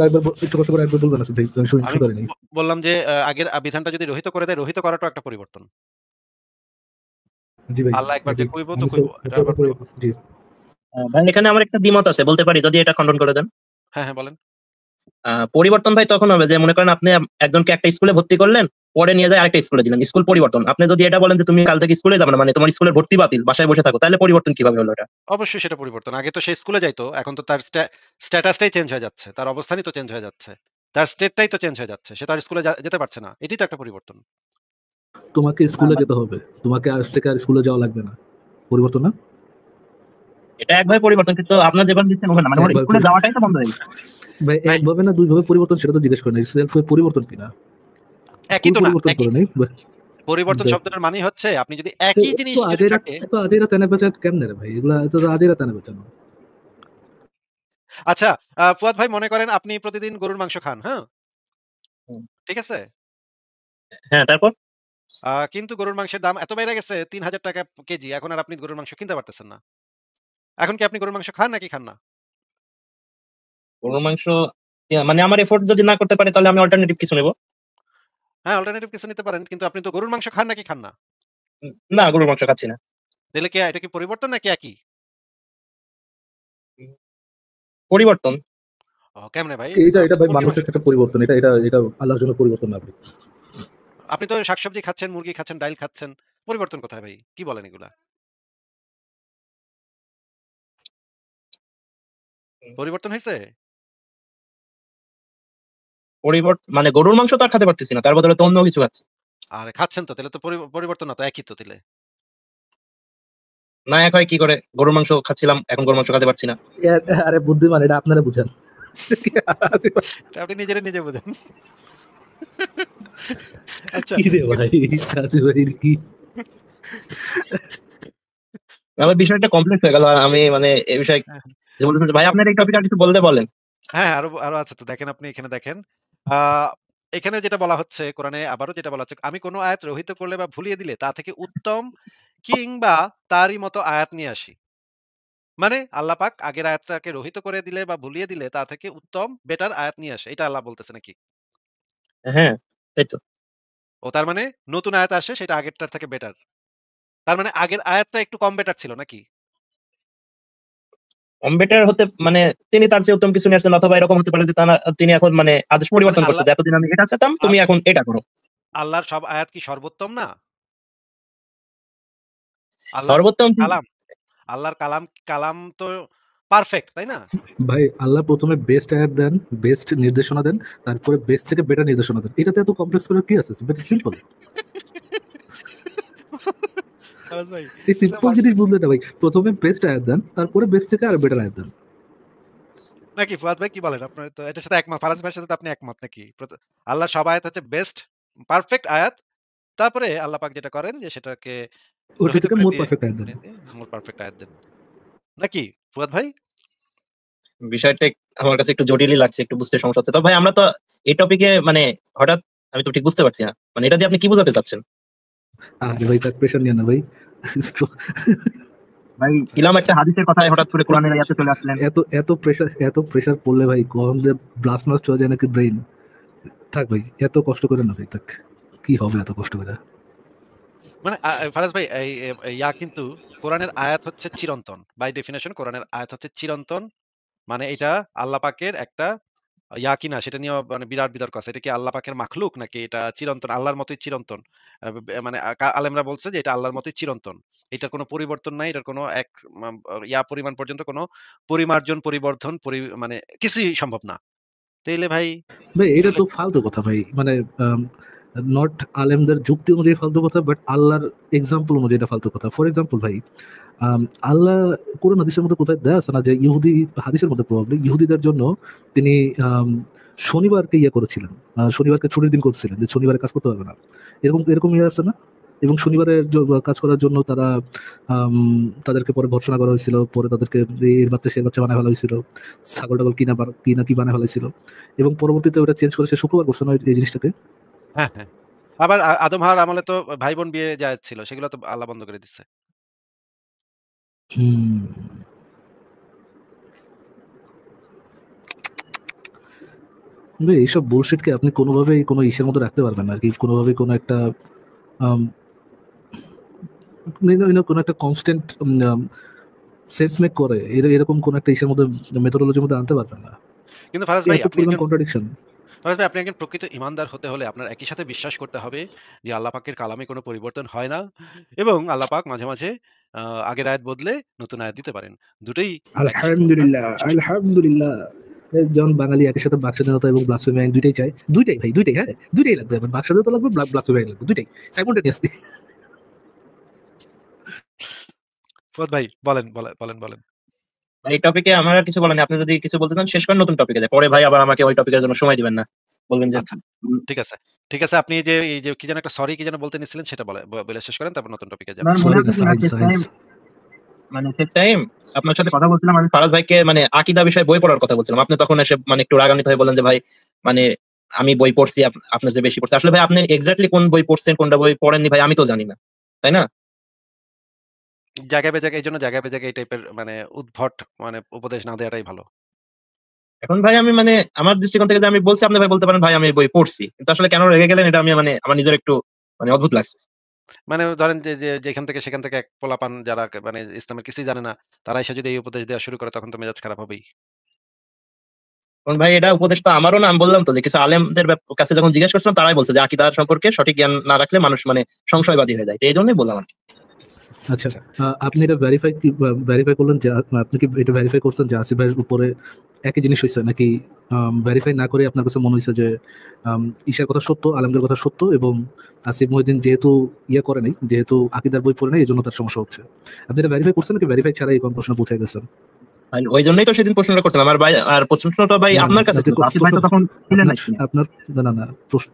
করে একবার বলবেন আসিফ ভাই, আমি আমি শুনতে পারিনি। বললাম যে আগের বিধানটা যদি রহিত করে দেয়, রহিত করাটাও একটা পরিবর্তন। জি ভাই, আল্লাহ একবার যে এগ্রি। কইব তো আমি তো কইব। এটা পুরোপুরি আবার agree। জি। ভাই এখানে আমার একটা দ্বিমত আছে বলতে পারি যদি এটা খণ্ডন করে দেন। হ্যাঁ, হ্যাঁ বলেন। পরিবর্তন ভাই তখন হবে যে মনে করেন আপনি একজনকে একটা স্কুলে ভর্তি করলেন, পরে নিয়ে যায় আরেকটা স্কুলে দিলেন। স্কুল পরিবর্তন। আপনি যদি এটা বলেন যে তুমি কাল থেকে স্কুলে যাবে না মানে তোমার স্কুলের ভর্তি বাতিল, বাসায় বসে থাকো, তাহলে পরিবর্তন কিভাবে হলো এটা? অবশ্যই সেটা পরিবর্তন। আগে তো সে স্কুলে যাইতো। এখন তো তার স্ট্যাটাসটাই চেঞ্জ হয়ে যাচ্ছে। তার অবস্থানই তো চেঞ্জ হয়ে যাচ্ছে। তার স্টেটটাই তো চেঞ্জ হয়ে যাচ্ছে। সে তো আর স্কুলে যেতে পারছে না। এটাই তো একটা পরিবর্তন। তোমাকে না, স্কুলে যেতে হবে, তোমাকে আজ থেকে আর স্কুলে যাওয়া লাগবে না, পরিবর্তন না? এটা একভাবে পরিবর্তন কিন্তু আপনার যেভাবে দিচ্ছেন ওখানে না। মানে ওর একবার স্কুলে যাওয়াটাই তো বন্ধ হয়ে গেছে। ভাই ভাই একভাবে না দুইভাবে পরিবর্তন সেটা তো জিজ্ঞেস করেন, সেলফ পরিবর্তন কিনা? একই স্কুল তো না। পরিবর্তন একই। করে নাই। পরিবর্তন এক্স্যাক্টলি। শব্দটার মানেই হচ্ছে আপনি যদি তো একই এত জিনিস যদি আজেরা, থাকে এত আজেরা তেনা বেচা কেমনে রে ভাই? এগুলা এত আজেরা তেনা বেচানো। আচ্ছা, ফুয়াদ ভাই মনে করেন আপনি প্রতিদিন গরুর মাংস খান, হ্যাঁ? হুম। ঠিক আছে? হ্যাঁ, তারপর? কিন্তু গরুর মাংসের দাম এত বেড়ে গেছে ৳৩,০০০ কেজি। এখন আর আপনি গরুর মাংস কিনতে পারতেছেন না। এখন কি আপনি গরুর মাংস খান নাকি খান না? গরুর মাংস মানে আমার এফোর্ট যদি না করতে পারি তাহলে আমি অল্টারনেটিভ কিছু নেব। হ্যাঁ, অল্টারনেটিভ কিছু নিতে পারেন। কিন্তু আপনি তো গরুর মাংস খান নাকি খান না? না, গরুর মাংস খাচ্ছি না। তাইলে কি এটা কি পরিবর্তন নাকি একই? উম পরিবর্তন। কেমনে ভাই? এটা এটা ভাই মুরগির মাংস মানুষের ক্ষেত্রে পরিবর্তন, এটা আল্লাহর জন্য পরিবর্তন না ভাই। আপনি তো শাকসবজি খাচ্ছেন, মুরগি খাচ্ছেন, ডাইল খাচ্ছেন। পরিবর্তন কোথায় ভাই? কি বলেন এগুলা? হুম। পরিবর্তন হইছে? মানে গরুর মাংস তো আর খেতে পারতেছি না। তার বদলে তো অন্য কিছু খাচ্ছি। আরে খাচ্ছেন তো, তাইলে তো পরিবর্তন না তো, একই তো তাইলে। না এক হয় কি করে? গরুর মাংস খাচ্ছিলাম, এখন গরুর মাংস খেতে পারছি না। আরে বুদ্ধিমান, এটা আপনারা বুঝেন। এটা আপনি নিজেরে নিজে বোঝেন। আচ্ছা। কি রে ভাই, আসিফ ভাই কি? আমার বিষয়টা কমপ্লিট হয়ে গেল। আর আমি মানে এই বিষয়ে হ্যাঁ, যে বলতেছি ভাই তো আপনার এই টপিকে আর কিছু বলতে বলেন। হ্যাঁ, আরো আরো আছে তো, দেখেন আপনি এখানে দেখেন। আ এখানে যেটা বলা হচ্ছে কোরআনে, আবারও যেটা বলা হচ্ছে, আমি কোন আয়াত রহিত করলে বা ভুলিয়ে দিলে তা থেকে উত্তম কিংবা তারই মতো আয়াত নিয়ে আসি। মানে আল্লাহ পাক আগের আয়াতটাকে রহিত করে দিলে বা ভুলিয়ে দিলে তা থেকে উত্তম বেটার আয়াত নিয়ে আসে। এটা আল্লাহ বলতেছে নাকি? হ্যাঁ, তাই তো। ও তার মানে নতুন আয়াত আসে সেটা আগেরটার থেকে বেটার। তার মানে আগের আয়াতটা একটু কম বেটার ছিল নাকি? বেটার হতে মানে তিনি তার চেয়ে উত্তম কিছু নিয়ে আসছেন, অথবা এরকম হতে পারে যে তিনি এখন মানে আদেশ মানে পরিবর্তন করছে আল্লাহ যে এতদিন আমি এটা চাইতাম, আ তুমি এখন এটা করো। আল্লাহর সব আয়াত কি সর্বোত্তম না? আল্লাহর সর্বোত্তম কি? কালাম আল্লাহর কালাম কালাম তো পারফেক্ট, তাই না? ভাই আল্লাহ প্রথমে বেস্ট আয়াত দেন, বেস্ট নির্দেশনা দেন, তারপরে বেস্ট থেকে বেটার নির্দেশনা দেন। এটাতে এত কমপ্লেক্স করার কি আছে? Very simple. ফারাজ ভাই, এই এটা সিম্পল জিনিস ভার্সিটি বুঝলে না ভাই, প্রথমে বেস্ট আয়াত দেন, তারপরে বেস্ট থেকে আর বেটার আয়াত দেন। নাকি ফুয়াদ ভাই কি বলেন? আপনার তো এটার সাথে একমত। ফারাজ ভাইয়ের সাথে তো আপনি একমত নাকি? আল্লাহর সব আয়াত হচ্ছে বেস্ট, পারফেক্ট আয়াত। তারপরে আল্লাহ পাক যেটা করেন যে সেটাকে ওটা রহিত থেকে করে মোর দিয়ে পারফেক্ট আয়াত দেন। মোর পারফেক্ট আয়াত দেন। নাকি ফুয়াদ ভাই? বিষয়টা আমার কাছে একটু জটিলই লাগছে, একটু বুঝতে সমস্যা হচ্ছে। তো ভাই আমরা তো এই টপিকে মানে হঠাৎ আমি তো ঠিক বুঝতে পারছি না। মানে এটা দিয়ে আপনি কি বোঝাতে চাচ্ছেন? আরে ভাই তার প্রেশার নিয়ে না ভাই। ভাই ছিলাম একটা হাদিসের কথায় হঠাৎ করে কোরআনের আয়াতে চলে আসলেন। এত প্রেশার পড়লে ভাই কখন যে ব্লাস্ট মাস্ট হয়ে যায় নাকি ব্রেইন। থাক ভাই, এত কষ্ট করে না ভাই, থাক। কি হবে এত কষ্ট করে? মানে ফারাজ ভাই, কিন্তু কোরআনের আয়াত হচ্ছে চিরন্তন। বাই ডেফিনিশন কোরআনের আয়াত হচ্ছে চিরন্তন। মানে এটা আল্লাহ পাকের একটা কিনা সেটা নিয়েও মানে বিরাট বিতর্ক আছে। এটা কি আল্লাহ পাকের মাখলুক নাকি এটা চিরন্তন, আল্লাহর মতোই চিরন্তন? মানে আলেমরা বলছে যে এটা আল্লাহর মতোই চিরন্তন। এটার কোনো পরিবর্তন নাই। এটার কোনো এক মাম পরিমাণ পর্যন্ত কোনো পরিমার্জন, পরিবর্ধন, মানে কিছুই সম্ভব না। তাইলে ভাই ভাই এটা তাইলে তো ফালতু কথা ভাই, মানে নট আলেমদের যুক্তি অনুযায়ী ফালতু কথা, বাট আল্লাহর এক্সাম্পল অনুযায়ী এটা ফালতু কথা। ফর এক্সাম্পল ভাই, আল্লাহ কোরআন হাদিসের মধ্যে কোথায় দেয়া আছে না যে ইহুদি, হাদিসের মধ্যে প্রবাবলি ইহুদিদের জন্য তিনি আম, শনিবারকে ইয়ে করেছিলেন, শনিবারকে ছুটির দিন করছিলেন, যে শনিবারে কাজ করতে পারবে না, এরকম এরকম ইয়ে আছে না? এবং শনিবারের কাজ করার জন্য তারা আম, তাদেরকে পরে ভর্ৎসনা করা হয়েছিল, পরে তাদেরকে এর বাচ্চা সে বাচ্চা বানায় ফেলা হয়েছিল, ছাগল টাগল কিনা কি বানায় ফেলাইছিল, এবং পরবর্তীতে ওটা চেঞ্জ করে সে শুক্রবার করছে না এই জিনিসটাকে। হ্যাঁ, হ্যাঁ। আবার আদম হাওয়ার আমলে তো ভাই-বোন বিয়ে জায়েজ ছিল। সেগুলো তো আল্লাহ বন্ধ করে দিছে। হুম। কিন্তু এইসব বুলশিটকে আপনি কোনোভাবেই কোনো ইসের মধ্যে রাখতে পারবেন না আর কি, কোনোভাবেই কোনো একটা কোনো একটা কনস্ট্যান্ট সেন্স মেক করে এরকম কোনো একটা ইসের মধ্যে, মেথোডোলজির মধ্যে আনতে পারবেন না। কিন্তু ফারাজ ভাই এত আপনি পরিমাণ একজন কন্ট্রাডিকশন। প্রকৃত ঈমানদার হতে হলে আপনার একই সাথে বিশ্বাস করতে হবে যে আল্লাহ পাকের কালামে কোনো পরিবর্তন হয় না এবং আল্লাহ পাক মাঝে, মাঝে আ আগের আয়াত বদলে নতুন আয়াত দিতে পারেন। দুটোই একই সাথে আপনার আলহামদুলিল্লাহ, বিশ্বাস করতে হবে। আলহামদুলিল্লাহ। যখন বাঙালি একই সাথে বাক স্বাধীনতা এবং ব্লাসফেমি আইন দুইটাই চায়, দুইটাই ভাই, দুইটাই, হ্যাঁ, দুইটাই লাগবে, আমার বাক স্বাধীনতা লাগবে, ব্লাসফেমি আইন লাগবে, দুইটাই সাইমultaneously। ফুয়াদ ভাই বলেন। এই টপিকে আমার আর কিছু বলার নেই। আপনি যদি কিছু বলতে চান শেষ করেন, নতুন টপিকে যাই। পরে ভাই আবার আমাকে ওই টপিকের জন্য সময় দিবেন না। বলবেন যে আচ্ছা, ঠিক আছে। ঠিক আছে, আপনি এই যে কি যেন একটা সরি কি যেন বলতে নিছিলেন সেটা বলে শেষ করেন, তারপর নতুন টপিকে যান। আপনার মনে সরি আছে না, কিনা সায়েন্স, শেষ সায়েন্স। টাইম মানে শেষ টাইম আপনার সাথে কথা বলছিলাম, আমি ফারাজ ভাইকে মানে আকীদা বিষয়ে বই পড়ার কথা বলছিলাম। আপনি তখন এসে মানে একটু রাগান্বিত হয়ে বললেন যে ভাই মানে আমি বই পড়ছি, আপনার যে বেশি পড়ছে। আসলে ভাই আপনি এক্স্যাক্টলি কোন বই পড়ছেন, কোনটা বই পড়েননি ভাই আমি তো জানি না। তাই না? জায়গায় বেজায়গায় এই টাইপের মানে উদ্ভট মানে উপদেশ না দেওয়াটাই ভালো। এখন ভাই আমি মানে আমার দৃষ্টিকোণ থেকে যে আমি বলছি, আপনি ভাই বলতে পারেন ভাই আমি এই বই পড়ছি, কিন্তু আসলে কেন রেগে গেলেন এটা আমি মানে আমার নিজের একটু মানে অদ্ভুত লাগছে। মানে ধরেন যেখান থেকে সেখান থেকে এক পোলাপান যারা মানে ইসলামের কিছুই জানে না, তারা এসে যদি এই উপদেশ দেওয়া শুরু করে তখন তো মেজাজ খারাপ হবেই। কারণ ভাই এটা উপদেশ তো আমারও না, আমি বললাম তো যে কিছু আলেমদের কাছে যখন জিজ্ঞেস করছিলাম তারাই বলছে যে আকীদা সম্পর্কে সঠিক জ্ঞান না রাখলে মানুষ মানে সংশয়বাদী হয়ে যায়, তো এই জন্যই বললাম আর কি। আচ্ছা, আচ্ছা। আপনি এটা ভেরিফাই করলেন যে আপনি কি এটা ভেরিফাই করছেন যে আসিফ ভাইয়ের উপরে একই জিনিস হয়েছে, নাকি ভেরিফাই না করে আপনার কাছে মনে হয়েছে যে ঈশার কথা সত্য, আলমদের কথা সত্য, এবং আসিফ মহিউদ্দিন যেহেতু ইয়ে করে নাই, যেহেতু আকিদার বই পড়ে নাই, এই জন্য তার সমস্যা হচ্ছে? আপনি এটা ভেরিফাই করছেন নাকি ভেরিফাই ছাড়াই এই কনক্লুশনে পৌঁছে গেছেন? ভাই ওই জন্যই তো সেদিন প্রশ্নটা করছিলাম, আর ভাই আর প্রশ্নটা ভাই না না আপনার কাছে আপনি ছিল তো, আসিফ ভাই তো তখন ছিলেন না আপনার এখানে। আপনার না না না প্রশ্ন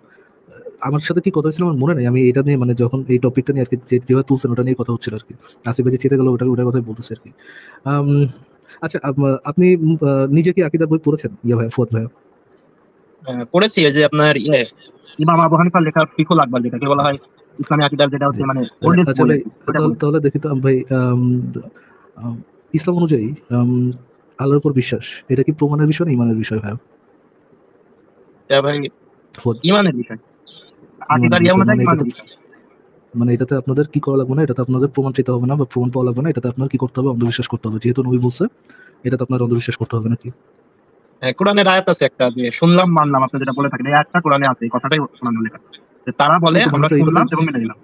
আমার সাথে কি কথা হয়েছিল আমার মনে নেই। আমি এটা নিয়ে মানে যখন এই টপিকটা নিয়ে আর কি যেভাবে তুলছেন ওটা নিয়ে কথা হচ্ছিল আর কি। আসিফ ভাই যে চেতে গেল ওটার কথাই বলতেছে আর কি। আম, আচ্ছা, আপনি নিজে কি আকিদার বই পড়েছেন ইয়া ভাই, ফুয়াদ ভাই? পড়েছি ওই যে আপনার ইমাম আবু হানিফার লেখা ফিকুল আকবর, যেটাকে বলা হয় ইসলামী আকীদার, যেটা জি। হচ্ছে মানে ওল্ডেস্ট আচ্ছা বই আর ভাই, কি, ওটা তাহলে পড়েছি। তাহলে দেখি তো ভাই, আম, ইসলাম অনুযায়ী আল্লাহর উপর বিশ্বাস এটা কি প্রমাণের বিষয় না ইমানের বিষয় ভাই? এটা ভাই ফুয়াদ, ইমানের বিষয়, ইমানের আকীদার বিষয় অনুযায়ী মানে এটাতে, ইমানের বিষয়। মানে এটাতে আপনাদের কি করা লাগবে না, এটাতে আপনাদের প্রমাণ চাইতে হবে না বা প্রমাণ পাওয়া লাগবে না, এটাতে আপনার কি করতে হবে, অন্ধবিশ্বাস করতে হবে, যেহেতু নবী বলছে এটাতে আপনার অন্ধবিশ্বাস করতে হবে নাকি? কোরআনের আয়াত আছে একটা যে শুনলাম মানলাম, আপনি যেটা বলে থাকেন, এই আয়াতটা কোরআনে আছে, এই কথাটাই কোরআনে লেখা, যে তারা বলে এই তো মানে আমরা তো এই কথা, শুনলাম এবং মেনে নিলাম।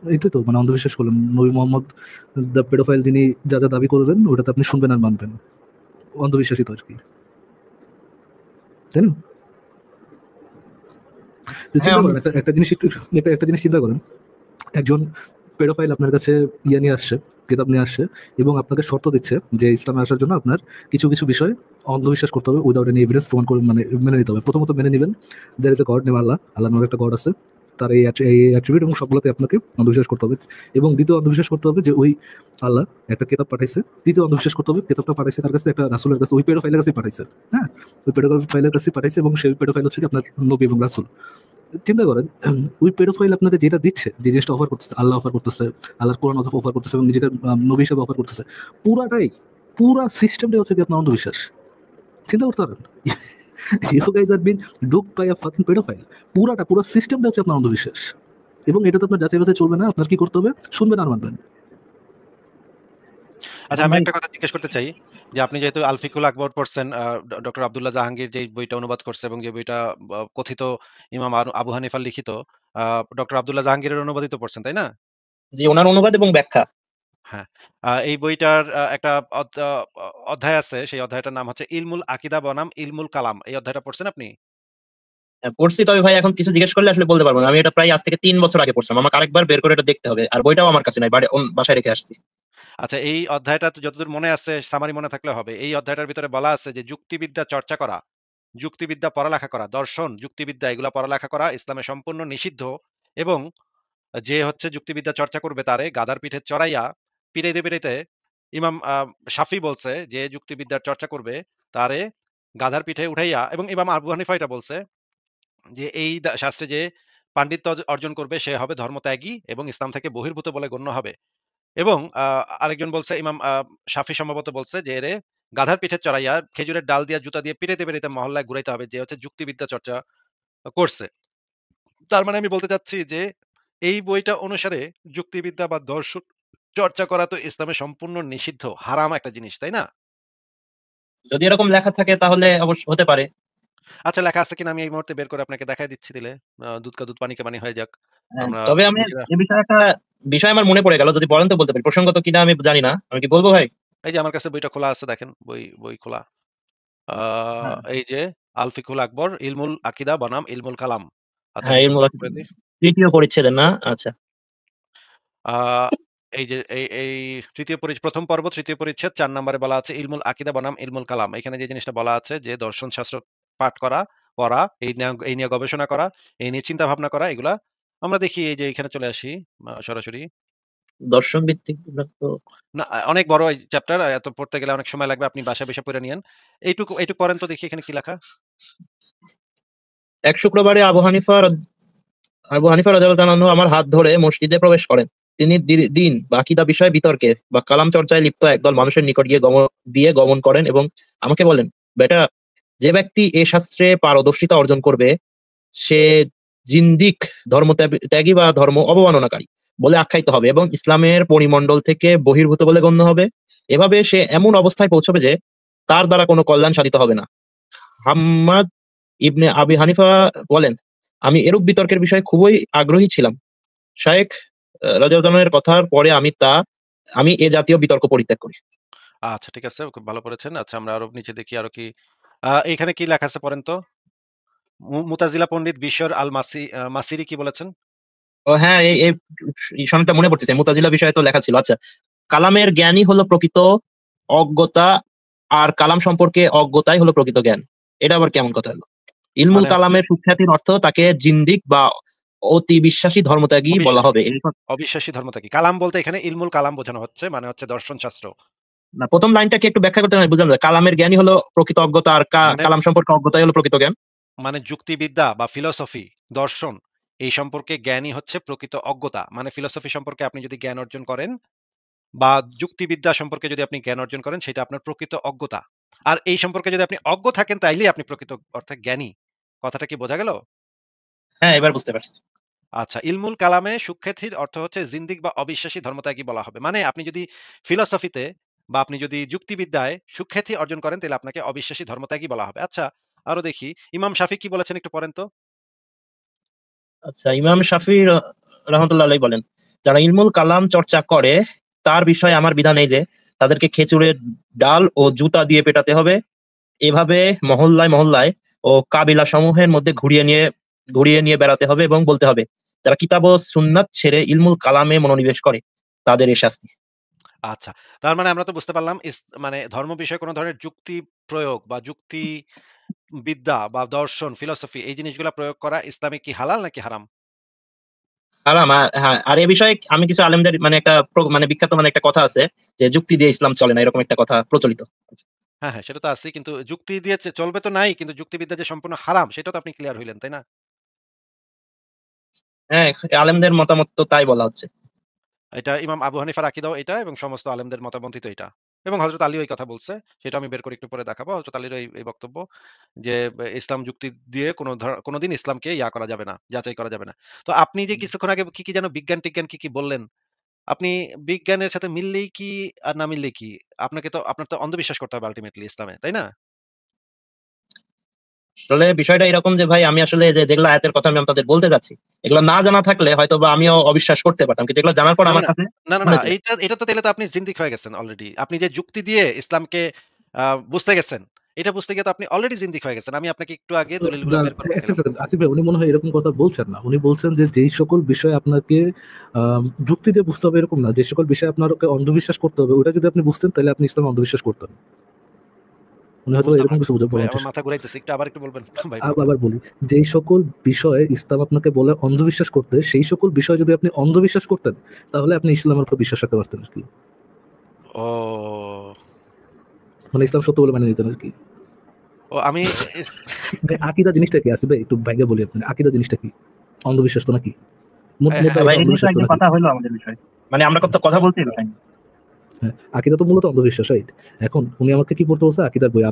এইটাই তো মানে অন্ধবিশ্বাস করলেন নবী মোহাম্মদ দ্য পেডোফাইল, তিনি যা যা দাবি করবেন ওটাতে আপনি শুনবেন আর মানবেন, অন্ধবিশ্বাসী তো আর কি, তাই না? তো হ্যাঁ চিন্তা করেন একটা একটা জিনিস একটু, একটা জিনিস চিন্তা করেন, একজন পেডোফাইল আপনার কাছে ইয়ে নিয়ে আসছে, কিতাব নিয়ে আসছে, এবং আপনাকে শর্ত দিচ্ছে যে ইসলামে আসার জন্য আপনার কিছু কিছু বিষয় অন্ধবিশ্বাস করতে হবে, উইদাউট এনি এভিডেন্স প্রমাণ করে মানে মেনে নিতে হবে। প্রথমত মেনে নেবেন there is a god name Allah, Allah নামের একটা গড আছে, তার এই অ্যাট্রিবিউট এবং সবগুলোতে আপনাকে অন্ধবিশ্বাস করতে হবে। এবং দ্বিতীয় অন্ধবিশ্বাস করতে হবে যে ওই আল্লাহ একটা কিতাব পাঠাইছে। তৃতীয় অন্ধবিশ্বাস করতে হবে কিতাবটা পাঠাইছে তার কাছে একটা রাসূলের কাছে, ওই পেডোফাইলের কাছে পাঠাইছে। হ্যাঁ, ওই পেডোফাইলের কাছে পাঠাইছে এবং সেই পেডোফাইল হচ্ছে কি আপনার নবী এবং রাসূল। চিন্তা করেন, ওই পেডোফাইল আপনাকে যেটা দিচ্ছে, যে জিনিসটা অফার করতেছে, আল্লাহ অফার করতেছে, আল্লাহর কোরআন অফার করতেছে এবং নিজেকে নবী হিসেবে অফার করতেছে, পুরাটাই, পুরা সিস্টেমটাই হচ্ছে কি আপনার অন্ধবিশ্বাস। চিন্তা করতে পারেন, you guys are been duped by a fucking paedophile. পুরো সিস্টেমটা হচ্ছে আপনার অন্ধবিশ্বাস, এবং এটা তো আপনার যাচাই বাছাই চলবে না। আপনার কি করতে হবে, শুনবেন আর মানবেন। আচ্ছা, এখন আমি ভাই একটা কথা জিজ্ঞেস করতে চাই যে আপনি যেহেতু আল ফিকুল আকবর পড়ছেন, ডক্টর আব্দুল্লাহ জাহাঙ্গীর যে বইটা অনুবাদ করছে এবং যে বইটা কথিত ইমাম আবু হানিফার লিখিত, ডক্টর আব্দুল্লাহ জাহাঙ্গীরের অনুবাদিত পড়ছেন, তাই না? যে ওনার অনুবাদ এবং ব্যাখ্যা হ্যাঁ। এই বইটার একটা অধ্যায় আছে। সেই অধ্যায়টার নাম হচ্ছে ইলমুল আকিদা বনাম ইলমুল কালাম। এই অধ্যায়টা পড়ছেন আপনি? পড়ছি, তবে ভাই এখন কিছু জিজ্ঞেস করলে আসলে বলতে পারবো না। আমি এটা প্রায় আজ থেকে 3 বছর আগে পড়ছিলাম, আমাকে আরেকবার বের করে এটা দেখতে হবে, আর বইটাও আমার কাছে নাই, বাসায় রেখে আসছি। আচ্ছা, এই অধ্যায়টা তো যতদূর মনে আছে, সামারি মনে থাকলে হবে। এই অধ্যায়টার ভিতরে বলা আছে যে যুক্তিবিদ্যা চর্চা করা, যুক্তিবিদ্যা পড়ালেখা করা, দর্শন, যুক্তিবিদ্যা এগুলা পড়ালেখা করা ইসলামে সম্পূর্ণ নিষিদ্ধ, এবং যে হচ্ছে যুক্তিবিদ্যা চর্চা করবে তারে গাধার পিঠে চড়াইয়া পিটাইতে পিটাইতে, ইমাম শাফি বলছে যে যুক্তিবিদ্যার চর্চা করবে তারে গাধার পিঠে উঠাইয়া, এবং ইমাম আবু হানিফা এটা বলছে যে এই শাস্ত্রে যে পাণ্ডিত্য অর্জন করবে সে হবে ধর্মত্যাগী এবং ইসলাম থেকে বহির্ভূত বলে গণ্য হবে। এবং আরেকজন বলছে, ইমাম শাফি সম্ভবত বলছে যে এরে গাধার পিঠে চড়াইয়া খেজুরের ডাল দিয়া জুতা দিয়ে পিটাইতে পিটাইতে মহল্লায় ঘুরাইতে হবে, যে হচ্ছে যুক্তিবিদ্যা চর্চা করছে। তার মানে আমি বলতে চাচ্ছি যে এই বইটা অনুসারে যুক্তিবিদ্যা বা দর্শন চর্চা করা তো ইসলামে সম্পূর্ণ নিষিদ্ধ, হারাম একটা জিনিস, তাই না? যদি এরকম লেখা থাকে তাহলে অবশ্য হতে পারে। আচ্ছা, লেখা আছে কিনা আমি এই মুহূর্তে বের করে আপনাকে দেখাই দিচ্ছি, দিলে দুধ কা দুধ পানি কা পানি হয়ে যাক। আমরা তবে আমি নিজেরা। এ বিষয়ে একটা বিষয় আমার মনে পড়ে গেল, যদি বলেন তো বলতে পারি, প্রসঙ্গত কিনা আমি জানি না, আমি কি বলবো ভাই? এই যে আমার কাছে বইটা খোলা আছে, দেখেন, বই বই খোলা। হ্যাঁ, এই যে আল ফিকুল আকবর ইলমুল আকিদা বনাম ইলমুল কালাম। আচ্ছা, হ্যাঁ, আমি এর একটু মূল বের করে দিই। তৃতীয় পরিচ্ছেদের না? আচ্ছা। আ এই যে এই ১ম পর্ব ৩য় পরিচ্ছেদ ৪ নম্বরে বলা আছে ইলমুল আকিদা বনাম ইলমুল কালাম। এখানে যে জিনিসটা বলা আছে যে দর্শন শাস্ত্র পাঠ করা, পড়া, এই নিয়ে গবেষণা করা, এই নিয়ে চিন্তা ভাবনা করা, এগুলা আমরা দেখি। এই যে এখানে চলে আসি সরাসরি। দর্শন ভিত্তিক বিভাগ তো না, অনেক বড় এই চ্যাপ্টার। এত পড়তে গেলে অনেক সময় লাগবে। আপনি বাসায় বইসা পইড়া নিয়েন। এইটুকু পড়েন তো দেখি এখানে কি লেখা? এক শুক্রবারে আবু হানিফা রাদিয়াল্লাহু আনহু আমার হাত ধরে মসজিদে প্রবেশ করেন। তিনি দ্বীন বা আকীদা বিষয়ে বিতর্কে বা কালাম চর্চায় লিপ্ত একদল মানুষের নিকট গিয়ে গমন করেন এবং আমাকে বলেন, বেটা, যে ব্যক্তি এ শাস্ত্রে পারদর্শিতা অর্জন করবে সে জিন্দিক ত্যাগী বা ধর্ম অবমাননাকারী বলে আখ্যায়িত হবে এবং ইসলামের পরিমণ্ডল থেকে বহির্ভূত বলে গণ্য হবে। এভাবে সে এমন অবস্থায় পৌঁছবে যে তার দ্বারা কোনো কল্যাণ সাধিত হবে না। হাম্মাদ ইবনে আবি হানিফা বলেন, আমি এরূপ বিতর্কের বিষয়ে খুবই আগ্রহী ছিলাম। শায়েখ রাদিয়াল্লাহু এর কথার পরে আমি এ জাতীয় বিতর্ক পরিত্যাগ করি। আচ্ছা ঠিক আছে। খুব ভালো পড়েছেন। আচ্ছা আমরা আরো নিচে দেখি আরো কি এখানে কি লেখা আছে পড়েন তো? মুতাজিলা পণ্ডিত বিশর আল মাসিরি কি বলেছেন? ও হ্যাঁ, এই সনদটা মনে পড়তেছে। মুতাজিলা বিষয়ে তো লেখা ছিল। আচ্ছা, কালামের জ্ঞানই হলো প্রকৃত অজ্ঞতা, আর কালাম সম্পর্কে অজ্ঞতাই হলো প্রকৃত জ্ঞান। এটা আবার কেমন কথা হলো? ইলমুল মানে হচ্ছে কালামের সুখ্যাতির অর্থ তাকে জিন্দিক বা অতি বিশ্বাসী ধর্মত্যাগী বলা অবিশ্বাসী, হবে। অবিশ্বাসী ধর্মত্যাগী। কালাম বলতে এখানে ইলমুল কালাম বোঝানো হচ্ছে। মানে হচ্ছে দর্শন শাস্ত্র। না, ১ম লাইনটা কি একটু ব্যাখ্যা করতে পারেন? বুঝলাম না। কালামের জ্ঞানই হলো প্রকৃত অজ্ঞতা, আর মানে কালাম সম্পর্কে অজ্ঞতাই হলো প্রকৃত জ্ঞান। মানে যুক্তিবিদ্যা বা ফিলোসফি, দর্শন এই সম্পর্কে জ্ঞানই হচ্ছে প্রকৃত অজ্ঞতা। মানে ফিলোসফি সম্পর্কে আপনি যদি জ্ঞান অর্জন করেন বা যুক্তিবিদ্যা সম্পর্কে যদি আপনি জ্ঞান অর্জন করেন সেটা আপনার প্রকৃত অজ্ঞতা। আর এই সম্পর্কে যদি আপনি অজ্ঞ থাকেন তাইলেই আপনি প্রকৃত অর্থে জ্ঞানী। কথাটা কি বোঝা গেল? হ্যাঁ, এবার বুঝতে পারছি। আচ্ছা, ইলমুল কালামে সুখ্যাতির অর্থ হচ্ছে জিন্দিক বা অবিশ্বাসী ধর্মত্যাগী বলা হবে। মানে আপনি যদি ফিলোসফিতে বা আপনি যদি যুক্তিবিদ্যায় সুখ্যাতি অর্জন করেন তাহলে আপনাকে অবিশ্বাসী ধর্মত্যাগী বলা হবে। আচ্ছা, আরো দেখি ইমাম শাফি কি বলেছেন একটু পড়েন তো? আচ্ছা, ইমাম শাফি রহমতুল্লাহ আলাইহি বলেন, যারা ইলমুল কালাম চর্চা করে তার বিষয়ে আমার বিধান এই যে তাদেরকে খেজুরের ডাল ও জুতা দিয়ে পেটাতে হবে। এভাবে মহল্লায় মহল্লায় ও কাবিলা সমূহের মধ্যে ঘুরিয়ে নিয়ে বেড়াতে হবে এবং বলতে হবে, যারা কিতাব ও সুন্নাত ছেড়ে ইলমুল কালামে মনোনিবেশ করে তাদের এই শাস্তি। আচ্ছা। তার মানে আমরা তো বুঝতে পারলাম মানে ধর্ম বিষয়ে কোন ধরনের যুক্তি প্রয়োগ বা যুক্তি বিদ্যা বা দর্শন, ফিলোসফি এই জিনিসগুলা প্রয়োগ করা ইসলামে কি হালাল নাকি হারাম? হ্যাঁ, আর এ বিষয়ে আমি কিছু আলেমদের মানে মানে বিখ্যাত মানে একটা কথা আছে যে যুক্তি দিয়ে ইসলাম চলে না, এরকম একটা কথা প্রচলিত। হ্যাঁ, হ্যাঁ, সেটা তো আছেই। কিন্তু যুক্তি দিয়ে চলবে তো নাই। কিন্তু যুক্তিবিদ্যা যে সম্পূর্ণ হারাম সেটা তো আপনি ক্লিয়ার হইলেন, তাই না? হ্যাঁ, আলেমদের মতামত তো তাই বলা হচ্ছে। এটা ইমাম আবু হানিফার আকীদাও এটা এবং সমস্ত আলেমদের মতামতই তো এটা। এবং হযরত আলীও এই কথা বলছে। সেটা আমি বের করে একটু পরে দেখাবো। হযরত আলীরও এই বক্তব্য যে ইসলাম যুক্তি দিয়ে কোনদিন ইসলামকে করা যাবে না, যাচাই করা যাবে না। তো আপনি যে কিছুক্ষণ আগে কি যেন বিজ্ঞান-টিজ্ঞান কি বললেন? আপনি বিজ্ঞানের সাথে মিললেই কি আর না মিললেই কি? আপনার তো অন্ধবিশ্বাস করতে হবে আল্টিমেটলি ইসলামে, তাই না? আসলে বিষয়টা এরকম যে ভাই, আমি আসলে যেগুলা আয়াতের কথা আমি আপনাদের বলতে যাচ্ছি, এগুলো না জানা থাকলে হয়তোবা আমিও অবিশ্বাস করতে পারতাম। কিন্তু এগুলো জানার পর না, আমার না, কাছে না, মনে ছিল। এটা তো তাইলে তো আপনি জিন্দিক হয়ে গেছেন অলরেডি। আপনি যে যুক্তি দিয়ে ইসলামকে আ বুঝতে গেছেন, এটা বুঝতে গিয়ে তো আপনি অলরেডি জিন্দিক হয়ে গেছেন। আমি আপনাকে একটু আগে দলিলগুলা বের করে একটা দেখাইলাম। সেকেন্ড, আসিফ ভাই উনি মনে হয় এরকম কথা বলছেন না। উনি বলছেন যে যেই সকল বিষয় আপনাকে যুক্তি দিয়ে বুঝতে হবে এরকম না, যে সকল বিষয় আপনাকে অন্ধবিশ্বাস করতে হবে ওটা যদি আপনি বুঝতেন তাহলে আপনি ইসলামে অন্ধবিশ্বাস করতেন। উনি হয়তো বুঝতে এরকম পারেন কিছু ভাই, বলার আমার চেষ্টা। মাথা ঘুরাইতেছে। একটু আবার একটু বলবেন ভাই প্লিজ। আবার বলি, যেই সকল বিষয়ে ইসলাম আপনাকে বলে অন্ধবিশ্বাস করতে, সেই সকল বিষয় যদি আপনি অন্ধবিশ্বাস করতেন তাহলে আপনি ইসলামের উপর বিশ্বাস রাখতে পারতেন আর কি। ও! মানে ইসলাম সত্য বলে মানে নিতেন আর কি। ও আমি ইস ভাই আকীদা জিনিসটা কি আসিফ ভাই, একটু ভাইকে বলি আপনাকে, আকীদা জিনিসটা কি? অন্ধবিশ্বাস তো নাকি? হ্যাঁ, মোদ্দা হ্যাঁ, ভাই, কথা এই নিয়ে তো অন্ধবিশ্বাস তো একদিন নাকি? কথা হলো আমাদের বিষয়ে। মানে আমরা কত কথা বলছি এই বিষয় নিয়ে। হ্যাঁ, আকীদা তো মূলত অন্ধবিশ্বাস, রাইট? এখন উনি আমাকে কি পড়তে বলছে? আকীদার বই।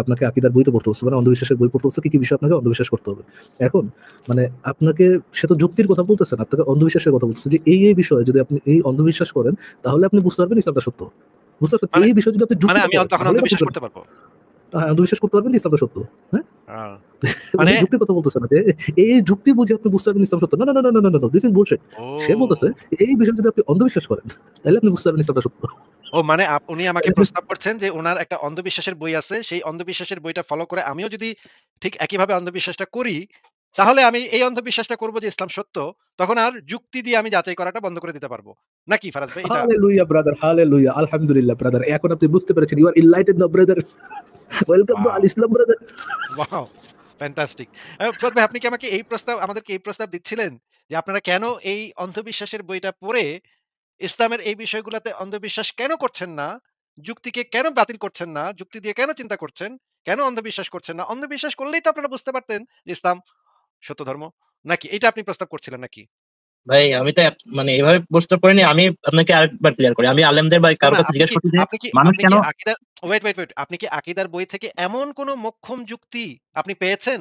আপনাকে আকীদার বই তো পড়তে বলছে। মানে অন্ধবিশ্বাসের বই পড়তে বলছে, কি, কি বিষয় আপনাকে অন্ধবিশ্বাস করতে হবে। এখন মানে আপনাকে, সে তো যুক্তির কথা বলতেছে না, আপনাকে অন্ধবিশ্বাসের কথা বলতেছে যে এই বিষয়ে যদি আপনি এই অন্ধবিশ্বাস করেন তাহলে আপনি বুঝতে পারবেন ইসলামটা সত্য। বুঝতে পারছেন? মানে এই বিষয়ে যদি আপনি মানে যুক্তিটা আমি করেন তখন তাহলে আপনি অন্ধবিশ্বাস বুঝবেন। করতে পারবো। হ্যাঁ, অন্ধবিশ্বাস করতে পারবেন যে ইসলামটা সত্য। হ্যাঁ? আ মানে উনি যুক্তির কথা বলতেছে না যে এই যুক্তি বুঝে আপনি বুঝতে পারবেন ইসলাম সত্য। না, না, না, না, না, না, না, দিস ইজ বুলশিট। সে বলতেছে ও! এই বিষয়ে যদি আপনি অন্ধবিশ্বাস করেন তাহলে আপনি বুঝতে পারবেন ইসলামটা সত্য। ও মানে উনি আমাকে তাহলে আপনি প্রস্তাব করছেন যে উনার একটা অন্ধবিশ্বাসের বই আছে। সেই অন্ধবিশ্বাসের বইটা ফলো করে আমিও যদি ঠিক একইভাবে অন্ধবিশ্বাসটা করি, তাহলে আমি এই অন্ধবিশ্বাসটা করব যে ইসলাম সত্য। তখন আর যুক্তি দিয়ে আমি যাচাই করাটা বন্ধ করে দিতে পারব। নাকি ফারাজ ভাই এটা? Hallelujah brother, hallelujah. আলহামদুলিল্লাহ ব্রাদার। এখন আপনি বুঝতে পেরেছেন। You are enlightened now brother. Welcome to আল wow! Islam brother. Wow! Fantastic. Fuad ভাই আপনি কি আমাদেরকে এই প্রস্তাব দিচ্ছিলেন যে আপনারা কেন এই অন্ধবিশ্বাসের বইটা পড়ে ইসলামের এই বিষয়গুলাতে অন্ধবিশ্বাস কেন করছেন না? যুক্তিকে কেন বাতিল করছেন না? যুক্তি দিয়ে কেন চিন্তা করছেন? কেন অন্ধবিশ্বাস করছেন না? অন্ধবিশ্বাস করলেই তো আপনারা বুঝতে পারতেন যে ইসলাম সত্য ধর্ম। নাকি এটা আপনি প্রস্তাব করছিলেন নাকি? ভাই আমি তো মানে এভাবে প্রশ্ন করিনি। আমি আপনাকে আরেকবার ক্লিয়ার করি। আমি আলেমদের বা না, কারো না কাছে জিজ্ঞেস করছি যে মানুষ আপনি কেন কি আকীদার ওয়েট। আপনি কি আকীদার বই থেকে এমন কোন মোক্ষম যুক্তি আপনি পেয়েছেন?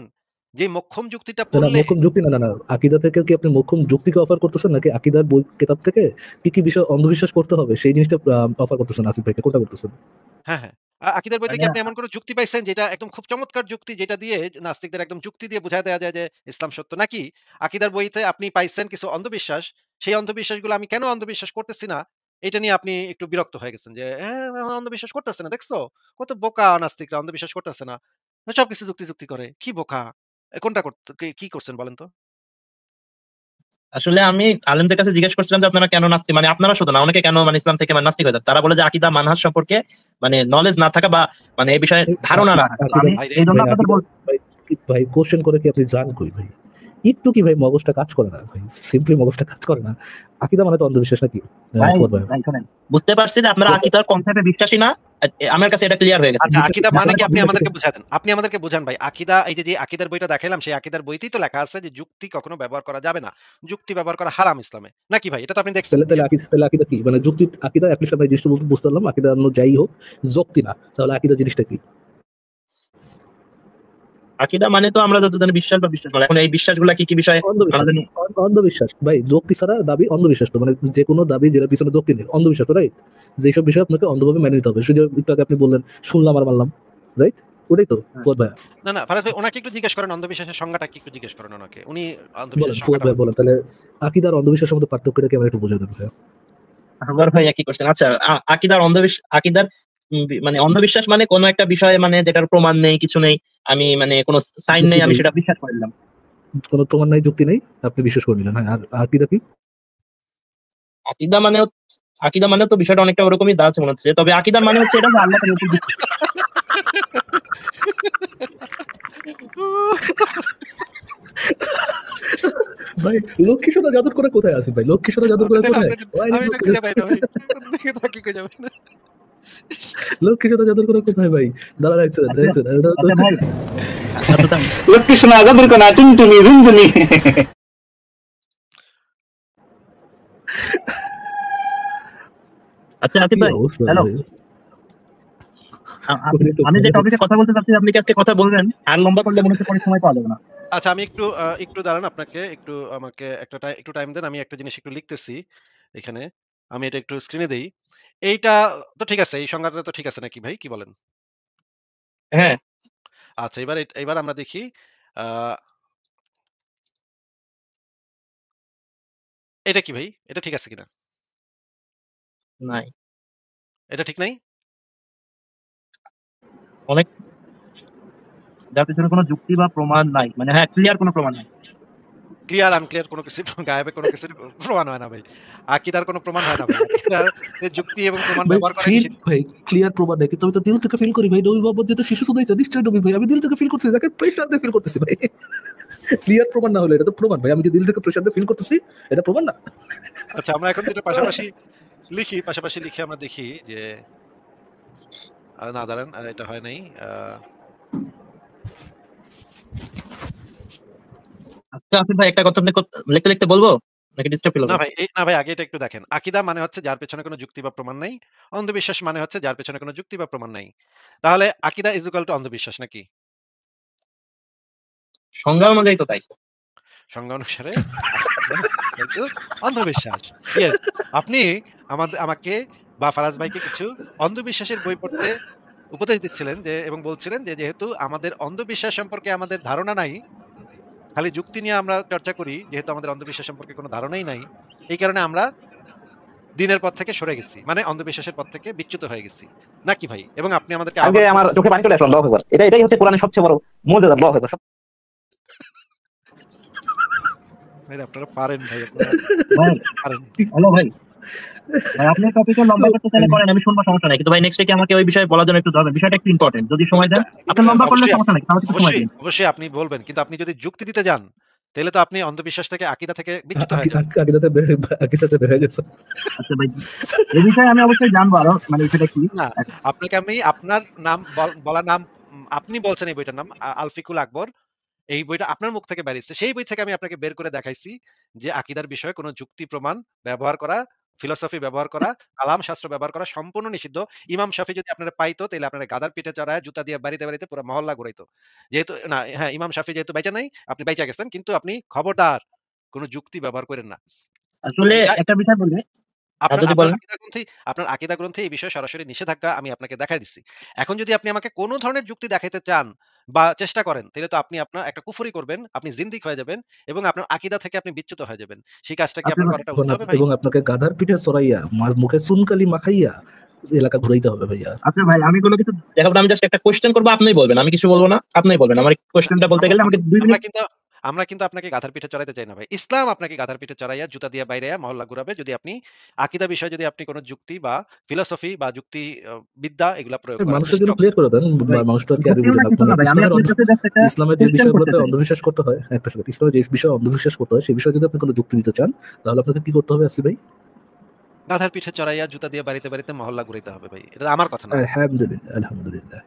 যে মোক্ষম যুক্তিটা না, না পড়লে মোক্ষম যুক্তি না, না, না। আকীদা থেকে কি আপনি মোক্ষম যুক্তিকে অফার করতেছেন নাকি আকীদার বই কিতাব থেকে কি বিষয় অন্ধবিশ্বাস করতে হবে সেই জিনিসটা অফার করতেছেন আসিফ ভাইকে? কোনটা করতেছেন? হ্যাঁ, হ্যাঁ। আকীদার বইতে মানে কি আপনি এমন কোন যুক্তি পাইছেন যেটা একদম খুব চমৎকার যুক্তি যেটা দিয়ে নাস্তিকদের একদম যুক্তি দিয়ে বুঝায় দেয়া যায় যে ইসলাম সত্য? নাকি আকীদার বইতে আপনি পাইছেন কিছু অন্ধবিশ্বাস, সেই অন্ধবিশ্বাসগুলো আমি কেন অন্ধবিশ্বাস করতেছি না, এটা নিয়ে আপনি একটু বিরক্ত হয়ে গেছেন যে, "হ্যাঁ, অন্ধবিশ্বাস করতেছে না, দেখছো? কত বোকা নাস্তিকরা অন্ধবিশ্বাস করতেছে না। সবকিছু যুক্তি করে। কি বোকা!" কোনটা কি করছেন বলেন তো? আসলে আমি আলেমদের কাছে জিজ্ঞেস করছিলাম যে আপনারা কেন নাস্তিক, মানে আপনারা শুধু না, অনেকে কেন মানে ইসলাম থেকে মানে নাস্তিক হয়ে যায়। তারা বলে যে আকীদা মানহাজ সম্পর্কে মানে নলেজ না থাকা বা মানে এই বিষয়ে ধারণা না থাকা। তো আকীদা আমি ভাইরে এইজন্য ভাই, আপনাদের আকীদা ভাই, ভাই কোশ্চেন করে কি আপনি জান কই ভাই? একটু কি ভাই মগজটা কাজ করে না ভাই? সিম্পলি মগজটা কাজ করে না। আকীদা মানে তো অন্ধবিশ্বাস নাকি? ভাই, ফুয়াদ ভাই। ভাই শোনেন, বুঝতে পারছি যে আপনারা ফুয়াদ ভাই, আকিদার কনসেপ্টে বিশ্বাসী না। আমার কাছে এটা ক্লিয়ার হয়ে গেছে। আচ্ছা, বিশ্বাসী আকীদা না মানে হলে কি আপনি অন্ধবিশ্বাসী আমাদেরকে কেন? বুঝায় দেন। আপনি আমাদেরকে বুঝান ভাই। আকীদা এই যে আকীদার বইটা দেখাইলাম, সেই আকীদার বইতেই তো লেখা আছে যে যুক্তি কখনো ব্যবহার করা যাবে না। যুক্তি ব্যবহার করা হারাম ইসলামে। নাকি ভাই? এটা তো আপনি দেখছেন তাহলে তাহলে নিজের চোখে। তাহলে আকীদা কি? মানে যুক্তি আকীদা এটলিস্ট ভাই জিনিসটা বুঝতে পারলাম। আকীদা অন্য যাই হোক, যুক্তি না। তাহলে আকীদা জিনিসটা কি? আকীদা মানে তো আমরা যত জানি বিশ্বাস বা বিশ্বাস মানে এখন এই বিশ্বাসগুলা কি কি বিষয়ে আমরা অন্ধবিশ্বাস। জানি। অন্ধবিশ্বাস ভাই, যুক্তি ছাড়া দাবি অন্ধবিশ্বাস। তো মানে যে কোনো দাবি যেটা পিছনে যুক্তি নেই অন্ধবিশ্বাস, রাইট? যেসব বিষয় আপনাকে অন্ধভাবে মেনে নিতে হবে, সেটা একটু আগে আপনি বললেন শুনলাম আর মানলাম, রাইট? ওটাই তো হ্যাঁ। ফুয়াদ ভাই। না, না ফারাজ ভাই ওনাকে একটু জিজ্ঞেস করেন অন্ধবিশ্বাসের সংজ্ঞাটা কি একটু জিজ্ঞেস করেন ওনাকে। উনি বলেন অন্ধবিশ্বাসের ফুয়াদ সংজ্ঞাটা ভাই, আমাকে বলেন বলতে তাহলে আকীদা আর অন্ধবিশ্বাসের মধ্যে পার্থক্যটা কি আমরা একটু বুঝে দেন ভাই। আবার ভাই একই কোশ্চেন। আচ্ছা, আকীদার আকীদার মানে অন্ধবিশ্বাস মানে কোন একটা বিষয়ে মানে যেটার প্রমাণ নেই, কিছু নেই, আমি মানে কোন সাইন যুক্তি নেই, আমি নেই, সেটা বিশ্বাস করে নিলাম। কোনো প্রমাণ নাই, যুক্তি নেই, আপনি বিশ্বাস করে নিলেন। হ্যাঁ, আর আকীদা কি? আকীদা মানে আকীদা মানে তো বিষয়টা অনেকটা ওরকমই দাঁড়াচ্ছে মনে হচ্ছে। তবে আকীদা মানে হচ্ছে এটা যে আল্লাহ তাআলার উপর বিশ্বাস। ভাই লক্ষ্মী সোনা জাদুর করে কোথায় আছে ভাই? লক্ষ্মী সোনা জাদুর আপনি করে দেন, কোথায়? আপনি দেন। ওই আমি তো লক্ষ্মী খুঁজে পাই না ভাই। কোন দিকে তাকিয়ে খুঁজে পাই না। লক্ষ্মী সোনা জাদুর করে কোথায় ভাই? দাঁড়া দেখছেন আচ্ছা, দেখছেন এটা তো আচ্ছা ভাই, আচ্ছা তাই। লক্ষ্মী সোনা জাদুর কোনা টুনটুনি ঝুনঝুনি। আচ্ছা আকিব কি ভাই, অবস্থা হ্যালো। ভাই? আপনি আমি যে টপিকে কথা বলতে চাচ্ছি আপনি কি আজকে কথা বলবেন? আর লম্বা করলে মনে হচ্ছে পরে সময় পাওয়া যাবে না। আচ্ছা আমি একটু দাঁড়ান আপনাকে একটু আমাকে একটু টাইম দেন। আমি একটা জিনিস একটু লিখতেছি এখানে। আমি এটা একটু স্ক্রিনে দেই। এইটা তো ঠিক আছে। এই সংজ্ঞাটা তো ঠিক আছে নাকি ভাই? কি বলেন? হ্যাঁ, আচ্ছা এবার আমরা দেখি আ এটা কি ভাই? এটা ঠিক আছে কিনা? নাই। এটা ঠিক নাই? অনেক, যার পেছনে কোনো যুক্তি বা প্রমাণ নাই। মানে হ্যাঁ, ক্লিয়ার কোনো প্রমাণ নাই। ক্লিয়ার আনক্লিয়ার কোন কিছু গায়েবে কোন কিছুর প্রমাণ হয় না ভাই। আকীদার কোন প্রমাণ হয় না ভাই। আকীদার যুক্তি এবং প্রমাণ ভাই ব্যবহার করাই ফিল নিষিদ্ধ। ভাই ক্লিয়ার প্রমাণ নাই, কিন্তু আমি তো দিল থেকে ফিল করি ভাই। নবী মোহাম্মদ যেহেতু শিশু সুদাইছে, নিশ্চয়ই নবী ভাই। আমি দিল থেকে ফিল করতেছি, যাকে প্রেশার দিয়ে ফিল করতেছি ভাই। ক্লিয়ার প্রমাণ না হলে এটা তো প্রমাণ ভাই। আমি যে দিল থেকে প্রেশার দিয়ে ফিল করতেছি, এটা প্রমাণ না? আচ্ছা আমরা এখন যেটা পাশাপাশি লিখে আমরা দেখি যে না দাঁড়ান এটা হয় নাই। আচ্ছা আকিব ভাই, একটা কথা আপনাকে লিখতে লিখতে বলবো? নাকি ডিস্টার্ব ফিল হবে? না ভাই আগে এটা একটু দেখেন। আকীদা মানে হচ্ছে যার পেছনে কোন যুক্তি বা প্রমাণ নাই। অন্ধবিশ্বাস মানে হচ্ছে যার পেছনে কোন যুক্তি বা প্রমাণ নাই। তাহলে আকীদা ইস ইকুয়াল টু অন্ধবিশ্বাস নাকি? সংজ্ঞা অনুযায়ী তো তাই। সংজ্ঞা অনুসারে আকীদা is equal to অন্ধবিশ্বাস। ইয়েস। আপনি আমাকে বা ফারাজ ভাইকে কিছু অন্ধবিশ্বাসের বই পড়তে উপদেশ দিচ্ছিলেন যে এবং বলছিলেন যে যেহেতু আমাদের অন্ধবিশ্বাস সম্পর্কে আমাদের ধারণা নাই, খালি যুক্তি নিয়ে আমরা চর্চা করি, যেহেতু আমাদের অন্ধবিশ্বাস সম্পর্কে কোন ধারণাই নাই, এই কারণে আমরা দিনের পথ থেকে সরে গেছি। মানে অন্ধবিশ্বাসের পথ থেকে বিচ্যুত হয়ে গেছি। নাকি ভাই? এবং আপনি আমাদেরকে আজকে আহ্বান আমার করছেন চোখে পানি চলে আসলো, আল্লাহু আকবার। এটাই হচ্ছে কোরআনের সবচেয়ে বড় মুজিজা, আল্লাহু আকবার। ভাই আপনারা পারেন ভাই, আপনারা ভাই, পারেন। হ্যালো ভাই। ভাই আপনি টপিকে লম্বা করতে চাইলে করেন, আমি শুনবো, সমস্যা নাই। কিন্তু ভাই নেক্সট উইকে আমাকে ওই বিষয়ে বলার জন্য একটু ধরবেন। বিষয়টা একটু ইম্পর্টেন্ট। যদি সময় কিন্তু দেন, আপনি লম্বা করলে অবশ্যই সমস্যা নাই। আমাকে একটু সময় দিন। অবশ্যই আপনি বলবেন। কিন্তু আপনি যদি যুক্তি দিতে যান, তাহলে তো আপনি অন্ধবিশ্বাস থেকে আকীদা থেকে বিচ্যুত হয়ে যাবেন। আকিদাতে বেড়ে গেছে। আচ্ছা ভাই, এই বিষয়ে আমি অবশ্যই জানবো আরো, মানে সেটা কি। না, আপনাকে আমি আপনার নাম বলা নাম আপনি বলছেন এই বইটার নাম আল ফিকুল আকবর। এই বইটা আপনার মুখ থেকে বেরিয়েছে। সেই বই থেকে আমি আপনাকে বের করে দেখাইছি যে আকীদার বিষয়ে কোন যুক্তি প্রমাণ ব্যবহার করা, ফিলোসফি ব্যবহার করা, কালাম শাস্ত্র ব্যবহার করা সম্পূর্ণ নিষিদ্ধ। ইমাম শাফি যদি আপনারে পাইতো তাইলে আপনারে গাধার পিঠে চড়ায় জুতা দিয়ে বাড়িতে পুরা মহল্লা ঘুরাইতো। যেহেতু না হ্যাঁ, ইমাম শাফি যেহেতু বাইচা নাই, আপনি বাইচা গেছেন। কিন্তু আপনি খবরদার কোন যুক্তি ব্যবহার কইরেন না। আসলে এটা একটা বিষয় বলি, আপনার যদি আপনার বলেন। আকীদা গ্রন্থে এই বিষয়ে সরাসরি নিষেধাজ্ঞা আমি আপনাকে দেখায় দিচ্ছি। এখন যদি আপনি আমাকে কোন ধরনের যুক্তি দেখাইতে চান বা চেষ্টা করেন, তাইলে তো আপনি আপনার একটা কুফরি করবেন, আপনি জিন্দিক হয়ে যাবেন এবং আপনার আকীদা থেকে আপনি বিচ্যুত হয়ে যাবেন। সেই কাজটা কি আপনার করাটা উচিত হবে ভাই? এবং আপনাকে গাধার পিঠে চড়াইয়া মুখে চুনকালি মাখাইয়া এলাকা ঘুরাইতে হবে ভাইয়া। আচ্ছা ভাই, আমি কোনো কিছু দেখাবো না, আমি জাস্ট একটা কোয়েশ্চেন করবো, আপনিই বলবেন, আমি কিছু বলবো না, আপনিই বলবেন। আমার কোয়েশ্চেনটা বলতে আমরা গেলে আমাকে আমরা 2 আমরা মিনিট। কিন্তু আমরা কিন্তু আপনাকে গাধার পিঠে চড়াইতে চাই না ভাই। ইসলাম আপনাকে গাধার পিঠে চড়াইয়া জুতা দিয়ে বাইরাইয়া মহল্লা ঘুরাবে যদি আপনি আকীদা বিষয়ে যদি আপনি কোন যুক্তি বা ফিলোসফি বা যুক্তি বিদ্যা এগুলা প্রয়োগ করেন। মানুষের জন্য ক্লিয়ার করে দেন, ভাই, মানুষ তো আর কি আর যদিও বুঝে না না। কিছু মানে না ভাই, আমি ইসলামের আপনার কাছে জাস্ট একটা ইসলামের যে কোয়েশ্চেন করতে বিষয়গুলোতে চাই। অন্ধবিশ্বাস করতে হয়, একটা সেকেন্ড, ইসলামের যে বিষয়ে অন্ধবিশ্বাস করতে হয় সেই বিষয়ে যদি আপনি কোনো যুক্তি দিতে চান তাহলে আপনাকে কি করতে হবে আসি ভাই? গাধার পিঠে চড়াইয়া জুতা দিয়ে বাড়িতে মহল্লা ঘুরাইতে হবে ভাই। এটা আমার কথা না। আলহামদুলিল্লাহ, আলহামদুলিল্লাহ।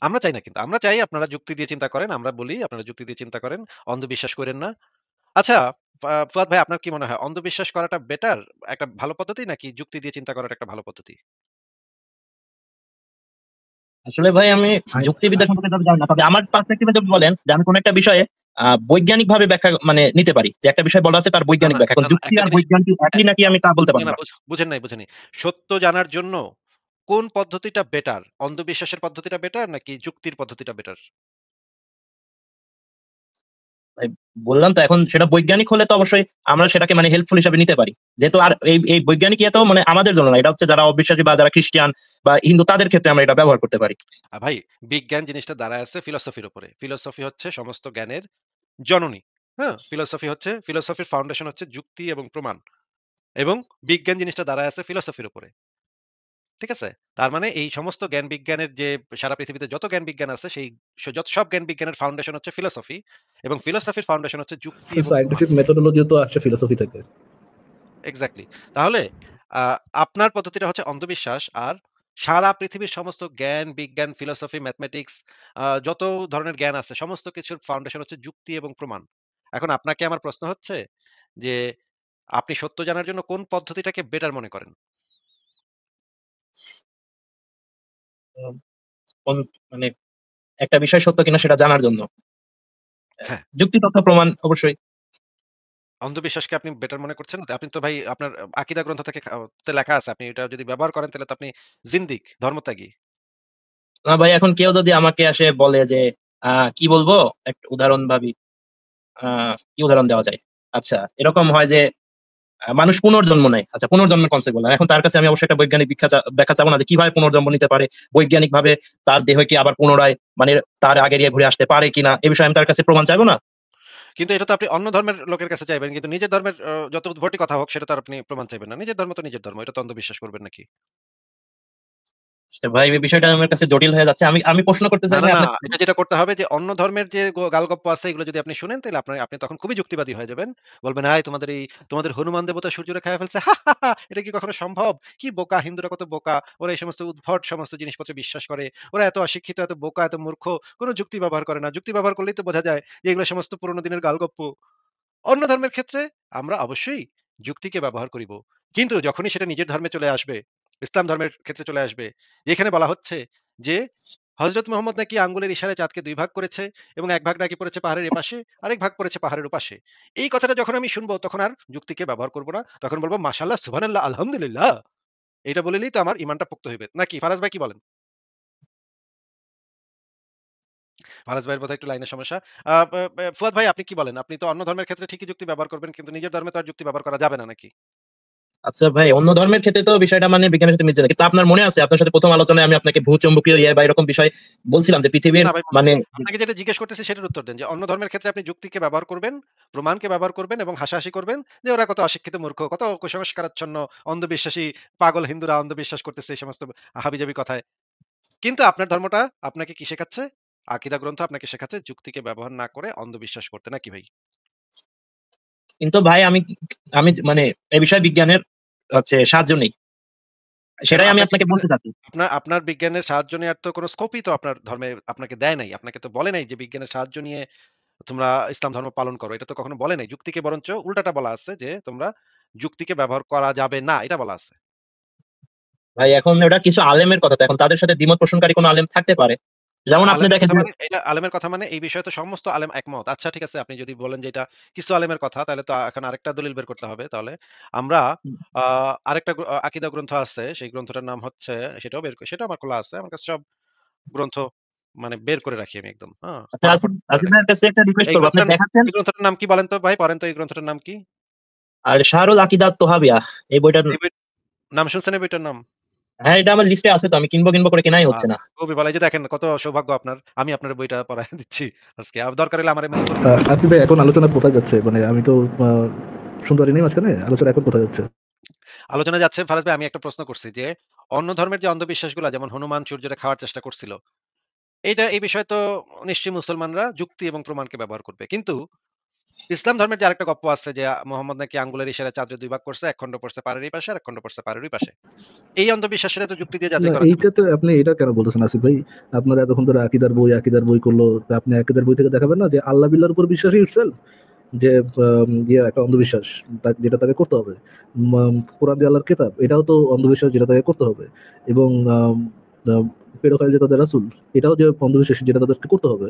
আমরা চাই না কিন্তু। আমরা চাই আপনারা যুক্তি দিয়ে চিন্তা করেন। আমরা বলি আপনারা যুক্তি দিয়ে চিন্তা করেন। অন্ধবিশ্বাস কইরেন না। আচ্ছা, ফুয়াদ ভাই আপনার কি মনে হয় অন্ধবিশ্বাস করাটা বেটার একটা ভালো পদ্ধতি নাকি যুক্তি দিয়ে চিন্তা করাটা একটা ভালো পদ্ধতি? আসলে ভাই আমি আই- যুক্তিবিদ্যা সম্পর্কে তত জানি না। তবে আমার পার্সপেক্টিভে যদি বলেন যে আমি কোন একটা বিষয়ে বৈজ্ঞানিকভাবে ব্যাখ্যা মানে নিতে পারি। যে একটা বিষয় বলা আছে তার না, বৈজ্ঞানিক না, ব্যাখ্যা। এখন না, না যুক্তি একটা আর জিনিস বৈজ্ঞানিক অ্যা একই নাকি আমি তা বলতে না, পারব না না। বুঝেন নাই। সত্য জানার জন্য কোন পদ্ধতিটা বেটার? অন্ধবিশ্বাসের পদ্ধতিটা বেটার নাকি যুক্তির পদ্ধতিটা বেটার? ভাই বললাম তো, এখন সেটা বৈজ্ঞানিক হলে তো অবশ্যই আমরা সেটাকে মানে হেল্পফুল হিসেবে নিতে পারি। যেহেতু আর এই বৈজ্ঞানিক ইয়ে তো মানে আমাদের জন্য না। এটা হচ্ছে যারা অবিশ্বাসী বা যারা খ্রিস্টিয়ান বা হিন্দু তাদের ক্ষেত্রে আমরা এটা ব্যবহার করতে পারি। ভাই বিজ্ঞান জিনিসটা দাঁড়ায় আছে ফিলোসফির উপরে। ফিলোসফি হচ্ছে সমস্ত জ্ঞানের জননী। হ্যাঁ? ফিলোসফির ফাউন্ডেশন হচ্ছে যুক্তি এবং প্রমাণ। এবং বিজ্ঞান জিনিসটা দাঁড়ায় আছে ফিলোসফির উপরে। ঠিক আছে? তার মানে এই সমস্ত জ্ঞান বিজ্ঞানের যে সারা পৃথিবীতে যত জ্ঞান বিজ্ঞান আছে সেই যত সব জ্ঞান বিজ্ঞানের ফাউন্ডেশন হচ্ছে ফিলোসফি এবং ফিলোসফির ফাউন্ডেশন হচ্ছে যুক্তি এবং প্রমাণ। সায়েন্টিফিক মেথোডোলজি তো আসছে ফিলোসফি থেকে। এক্সাক্টলি। তাহলে আ আপনার পদ্ধতিটা হচ্ছে অন্ধবিশ্বাস আর সারা পৃথিবীর সমস্ত জ্ঞান, বিজ্ঞান, ফিলোসফি, ম্যাথমেটিক্স যত ধরনের জ্ঞান আছে সমস্ত কিছুর ফাউন্ডেশন হচ্ছে যুক্তি এবং প্রমাণ। এখন আপনাকে আমার প্রশ্ন হচ্ছে যে আপনি সত্য জানার জন্য কোন পদ্ধতিটাকে বেটার মনে করেন? উম কোন মানে একটা বিষয় সত্য কিনা সেটা জানার জন্য। হ্যাঁ। যুক্তি তথ্য প্রমাণ অবশ্যই। অন্ধবিশ্বাসকে আপনি বেটার মনে করছেন? আপনি তো ভাই আপনার আকীদা গ্রন্থ থেকে তে লেখা আছে। আপনি এটা যদি ব্যবহার করেন তাহলে তো আপনি জিন্দিক, ধর্মত্যাগী। না ভাই, এখন কেউ যদি আমাকে আসে বলে যে কি বলবো? একটা উদাহরণ ভাবি। আ কি উদাহরণ দেওয়া যায়? আচ্ছা, এরকম হয় যে মানুষ পুনর্জন্ম নেয়। আচ্ছা, পুনর্জন্মের কনসেপ্ট বললেন। এখন তার কাছে আমি অবশ্যই একটা বৈজ্ঞানিক ব্যাখ্যা চাবো না যে কিভাবে পুনর্জন্ম নিতে পারে? বৈজ্ঞানিকভাবে তার দেহে কি আবার পুনরায় মানে তার আগের ইয়ে ঘুরে আসতে পারে কিনা? এ বিষয়ে আমি তার কাছে প্রমাণ চাইবো না? কিন্তু এটা তো আপনি অন্য ধর্মের লোকের কাছে চাইবেন। কিন্তু নিজের ধর্মের যত উদ্ভটি কথা হোক সেটা তো আর আপনি প্রমাণ চাইবেন না। নিজের ধর্ম তো নিজের ধর্ম। এটা তো অন্ধবিশ্বাস করবেন নাকি? আচ্ছা ভাই, এই বিষয়টা আমার কাছে জটিল হয়ে যাচ্ছে। আমি আমি প্রশ্ন করতে না, চাই না, ভাই না। আপনাকে। এটা যেটা করতে হবে যে অন্য ধর্মের যে গালগপ্প আছে এগুলো যদি আপনি শুনেন তাহলে আপনি তখন খুবই যুক্তিবাদী হয়ে যাবেন। বলবেন, "হাই তোমাদের হনুমান দেবতা সূর্যরে খাইয়া ফেলছে। এটা কি কখনো সম্ভব? কি বোকা হিন্দুরা কত বোকা। ওরা এই সমস্ত উদ্ভট সমস্ত জিনিসপত্রে বিশ্বাস করে। ওরা এত অশিক্ষিত, এত বোকা, এত মূর্খ। কোন যুক্তি ব্যবহার করে না। যুক্তি ব্যবহার করলেই তো বোঝা যায় যে এগুলো সমস্ত পুরোনো দিনের গালগপ্প।" অন্য ধর্মের ক্ষেত্রে আমরা অবশ্যই যুক্তিকে ব্যবহার করিব। কিন্তু যখনই সেটা নিজের ধর্মে চলে আসবে, ইসলাম ধর্মের ক্ষেত্রে চলে আসবে, যেখানে বলা হচ্ছে যে হযরত মুহাম্মদ নাকি আঙ্গুলের ইশারায় চাঁদকে ২ ভাগ করেছে এবং ১ ভাগ নাকি পড়েছে পাহাড়ের এপাশে, আরেক ভাগ পড়েছে পাহাড়ের ওপাশে। এই কথাটা যখন আমি শুনবো তখন আর যুক্তিকে ব্যবহার করব না। তখন বলব মাশাআল্লাহ, সুবহানাল্লাহ, আলহামদুলিল্লাহ। এটা বলিলেই তো আমার ঈমানটা পোক্ত হইবে। নাকি ফারাজ ভাই কি বলেন? ফারাজ ভাইয়ের বোধহয় একটু লাইনের সমস্যা। আ বে বে ফুয়াদ ভাই আপনি কি বলেন? আপনি তো অন্য ধর্মের ক্ষেত্রে ঠিকই যুক্তি ব্যবহার করবেন কিন্তু নিজের ধর্মে তো আর যুক্তি ব্যবহার করা যাবে না নাকি? আচ্ছা ভাই, অন্য ধর্মের ক্ষেত্রে তো বিষয়টা মানে বিজ্ঞানের সাথে মিলছে না। কিন্তু আপনার মনে আছে আপনার সাথে ১ম আলোচনায় আমি আপনাকে ভূচৌম্বকীয় ইয়ে বা এরকম বিষয় বলছিলাম যে পৃথিবীর না ভাই, মানে আপনাকে যেটা জিজ্ঞেস করতেছি সেটার উত্তর দেন যে অন্য ধর্মের ক্ষেত্রে আপনি যুক্তিকে ব্যবহার করবেন, প্রমাণকে ব্যবহার করবেন এবং হাসাহাসি করবেন যে ওরা কত অশিক্ষিত মূর্খ, কত কুসংস্কারাচ্ছন্ন, অন্ধবিশ্বাসী পাগল হিন্দুরা অন্ধবিশ্বাস করতেছে এই সমস্ত হাবিজাবি কথায়। কিন্তু আপনার ধর্মটা আপনাকে কি শেখাচ্ছে? আকীদা গ্রন্থ আপনাকে শেখাচ্ছে যুক্তিকে ব্যবহার না করে অন্ধবিশ্বাস করতে নাকি ভাই? কিন্তু ভাই আমি আমি মানে এই বিষয়ে বিজ্ঞানের হচ্ছে সাহায্য নেই। কেন সেটাই আমি আপনাকে আপনাকে বিজ্ঞানের বলতে চাচ্ছি। আপনার বিজ্ঞানের সাহায্য নেওয়ার তো কোনো স্কোপই তো আপনার ধর্মে আপনাকে দেয় নাই। আপনাকে তো বলে নাই যে বিজ্ঞানের সাহায্য নিয়ে তোমরা ইসলাম ধর্ম পালন করো। এটা তো কখনো বলে নাই। যুক্তিকে বরঞ্চ উল্টাটা বলা আছে যে তোমরা যুক্তিকে ব্যবহার করা যাবে না। এটা বলা আছে। ভাই এখন ওটা কিছু আলেমের কথা, তো এখন তাদের সাথে দ্বিমত পোষণকারী কোনো আলেম থাকতে পারে। না, যেমন আপনি আলেমের দেখেন কথা যে মানে এটা আলেমের কথা মানে এই বিষয়ে তো সমস্ত আলেম একমত। আচ্ছা ঠিক আছে, আপনি যদি বলেন যে এটা কিছু আলেমের কথা তাহলে তো এখন আরেকটা দলিল বের করতে হবে। তাহলে আমরা আ আরেকটা আকীদা গ্রন্থ আছে। সেই গ্রন্থটার নাম হচ্ছে সেটাও আমার খোলা আছে। আমার কাছে সব গ্রন্থ মানে বের করে রাখি আমি একদম। হ্যাঁ? আচ্ছা, ফটাফট আসিফ করে আসিফ রাখি। ভাইয়ের কাছে একটা রিকোয়েস্ট এই করবো, আপনি গ্রন্থটার দেখাচ্ছেন। এই গ্রন্থটার নাম কি বলেন তো ভাই? পড়েন তো এই গ্রন্থটার নাম কি? আর শাহরুল আকিদাত তোহাবিয়া এই বইটার, এই বই নাম শুনছেন এই বইটার নাম? হ্যাঁ এটা আমার লিস্টে আছে, তো আমি কিনবো কিনবো করে কেনাই আ হচ্ছে না। খুবই ভালো। এই যে দেখেন কত সৌভাগ্য আপনার। আমি আপনার বইটা পড়ায় দিচ্ছি আজকে। দরকার হলে আমারে মেইল করবেন। আপনি ভাই এখন আলোচনা কোথায় যাচ্ছে? মানে আমি তো শুনতে পারিনি মাঝখানে। আলোচনা এখন কোথায় যাচ্ছে? আলোচনা যাচ্ছে ফারাজ ভাই, আমি একটা প্রশ্ন করছি যে অন্য ধর্মের যে অন্ধবিশ্বাসগুলা যেমন হনুমান সূর্যরে খাওয়ার চেষ্টা করছিল। এই বিষয়ে তো নিশ্চয়ই মুসলমানরা যুক্তি এবং প্রমাণকে ব্যবহার করবে। কিন্তু ইসলাম ধর্মের যে আরেকটা গপ্প আছে যে মোহাম্মদ নাকি আঙ্গুলের ইশারায় চাঁদরে ২ ভাগ করছে। এক খণ্ড পড়ছে পাড়ের এই পাশে, আরেক খণ্ড পড়ছে পাড়ের ওই পাশে। এই অন্ধবিশ্বাসের তো যুক্তি দিয়ে না যাচাই করা যাবে এইটা না। তো আপনি এটা কেন বলতেছেন আসিফ ভাই? আপনারা এতক্ষণ ধরে আকীদার বই করলো। তা আপনি আকীদার বই থেকে দেখাবেন না যে আল্লাহ বিল্লাহর উপর বিশ্বাসই ইটসেলফ যে একটা অন্ধবিশ্বাস যেটা তাকে করতে হবে। কোরআন যে আল্লাহর কিতাব এটাও তো অন্ধবিশ্বাস যেটা তাকে করতে হবে। এবং পেডোফাইল যে তাদের রাসূল এটাও যে অন্ধবিশ্বাস যেটা তাদেরকে করতে হবে।